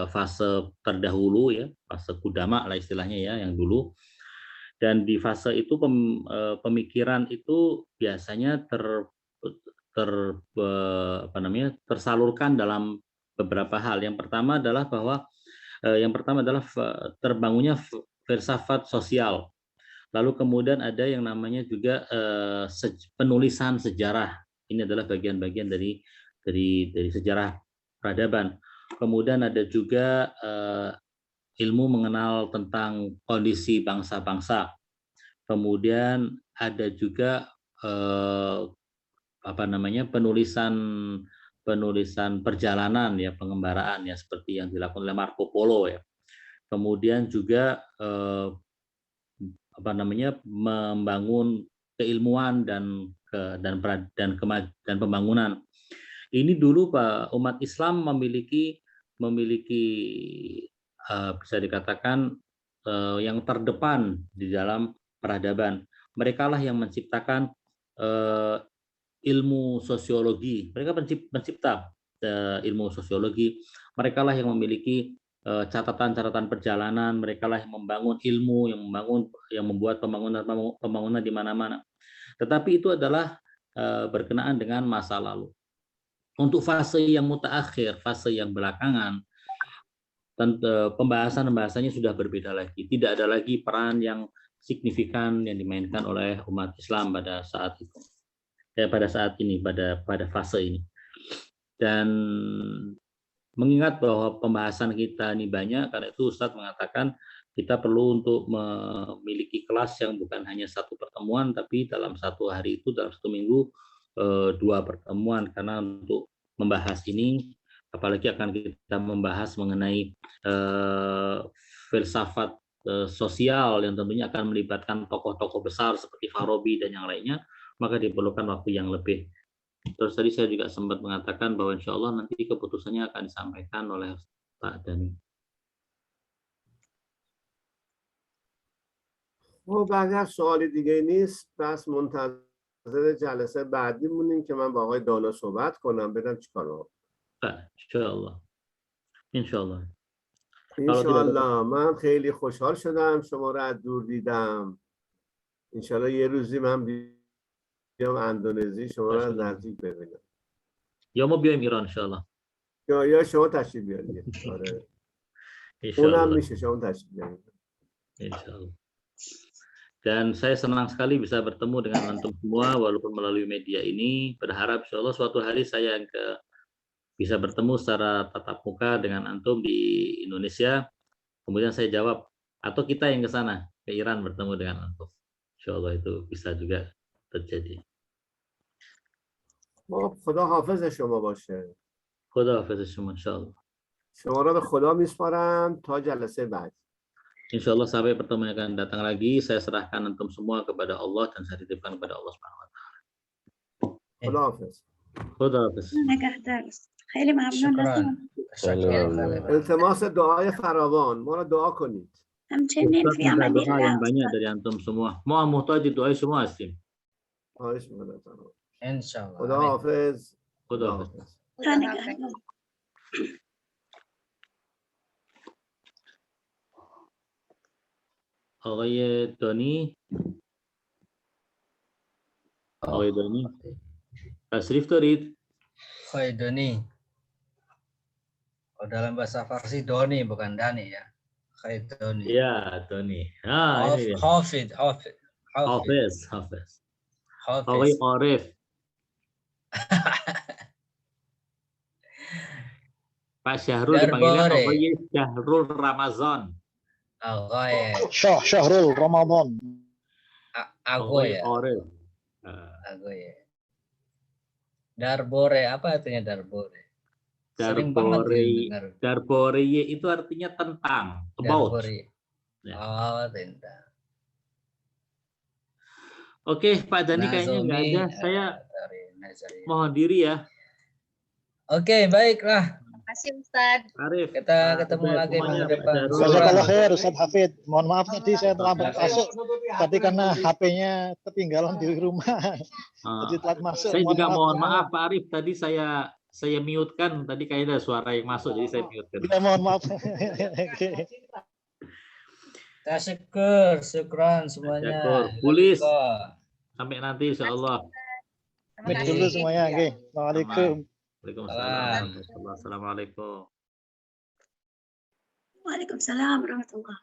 fase terdahulu ya, fase kudama lah istilahnya ya, yang dulu. Dan di fase itu pemikiran itu biasanya tersalurkan dalam beberapa hal. Yang pertama adalah terbangunnya filsafat sosial. Lalu kemudian ada yang namanya juga penulisan sejarah. Ini adalah bagian-bagian dari sejarah peradaban. Kemudian ada juga ilmu mengenal tentang kondisi bangsa-bangsa. Kemudian ada juga penulisan perjalanan ya, pengembaraan ya, seperti yang dilakukan oleh Marco Polo ya. Kemudian juga membangun keilmuan dan pembangunan. Ini dulu Pak, umat Islam memiliki bisa dikatakan yang terdepan di dalam peradaban. Mereka lah yang menciptakan ilmu sosiologi. Mereka pencipta ilmu sosiologi. Mereka lah yang memiliki catatan-catatan perjalanan, mereka lah yang membangun ilmu, yang membuat pembangunan di mana-mana. Tetapi itu adalah berkenaan dengan masa lalu. Untuk fase yang mutaakhir, fase yang belakangan, pembahasannya sudah berbeda lagi. Tidak ada lagi peran yang signifikan yang dimainkan oleh umat Islam pada saat itu. Pada saat ini, pada fase ini. Dan mengingat bahwa pembahasan kita ini banyak, karena itu Ustadz mengatakan kita perlu untuk memiliki kelas yang bukan hanya satu pertemuan, tapi dalam satu hari itu, dalam satu minggu, 2 pertemuan, karena untuk membahas ini, apalagi akan kita membahas mengenai filsafat sosial yang tentunya akan melibatkan tokoh-tokoh besar seperti Farabi dan yang lainnya, maka diperlukan waktu yang lebih. Terus tadi saya juga sempat mengatakan bahwa insya Allah nanti keputusannya akan disampaikan oleh Pak Dhani. خب اگر سوال دیگه نیست پس منتظر جلسه بعدی مونیم که من با آقای دانا صحبت کنم بدم چیکار رو Insyaallah. Insyaallah. انشالله. من خیلی خوشحال شدم شما رو از دور دیدم. انشالله یه روزی من بیام اندونزی شما رو از نزدیک ببینم. یا ما بیایم ایران انشالله. یا شما تشریف بیارید. آره. اونم میشه شما تشریف بیارید. Insyaallah. Dan saya senang sekali bisa bertemu dengan antum semua walaupun melalui media ini. Berharap insya Allah suatu hari saya yang bisa bertemu secara tatap muka dengan antum di Indonesia. Kemudian saya jawab, atau kita yang ke sana, ke Iran bertemu dengan antum. Insya Allah itu bisa juga terjadi. خدا حافظ شما باشه. خدا حافظ شما انشاءالله. شما را به خدا میسپارم تا جلسه بعد. Insya Allah sampai pertemuan yang akan datang lagi, saya serahkan antum semua kepada Allah dan saya titipkan kepada Allah Subhanahu wa taala. خدا حافظ. خدا حافظ. خیلی ممنون. التماس دعای فراوان ما را دعا کنید. همچنین فی امان doa yang الله. banyak dari antum semua. Mohon muhtaji doa semua Asim. خواهش می‌کنم. Insyaallah. خدا Amin. حافظ. خدا حافظ. خدا نگهدار. آقای دانی تشریف دارید؟ Khoi Doni. Oh, dalam bahasa Farsi Doni bukan Dani ya. Khoi Doni. Ya, Doni. Ah, ini dia. Hafid. Hafiz. Aurai Arif. Pak Syahrul dipanggilnya Aurai Syahrul Ramazan. Agoy. Syahrul Ramadan. Agoy. Arif. Agoy. Darbore, apa artinya Darbore? Sering banget dengar. Darbore itu artinya tentang, about. Darbore. Ya. Oh, tentang. Oke, Pak Dhani kayaknya nggak ada. Saya mohon diri ya. Oke, baiklah. Terima kasih Ustaz. Arif. Kita ketemu lagi minggu depan. Jazakallah khair Ustaz Hafid. Mohon maaf tadi saya terlambat masuk. Tadi karena HP-nya ketinggalan di rumah. Jadi telat masuk. Saya juga mohon maaf Pak Arif. Tadi saya mute-kan. Tadi kayaknya ada suara yang masuk, jadi saya mute-kan. Ya, mohon maaf. Tasyukur, syukran semuanya. Pulis. Sampai nanti insya Allah. Amit dulu semuanya. Oke. Waalaikumsalam. Waalaikumsalam. Assalamualaikum. Waalaikumsalam warahmatullahi.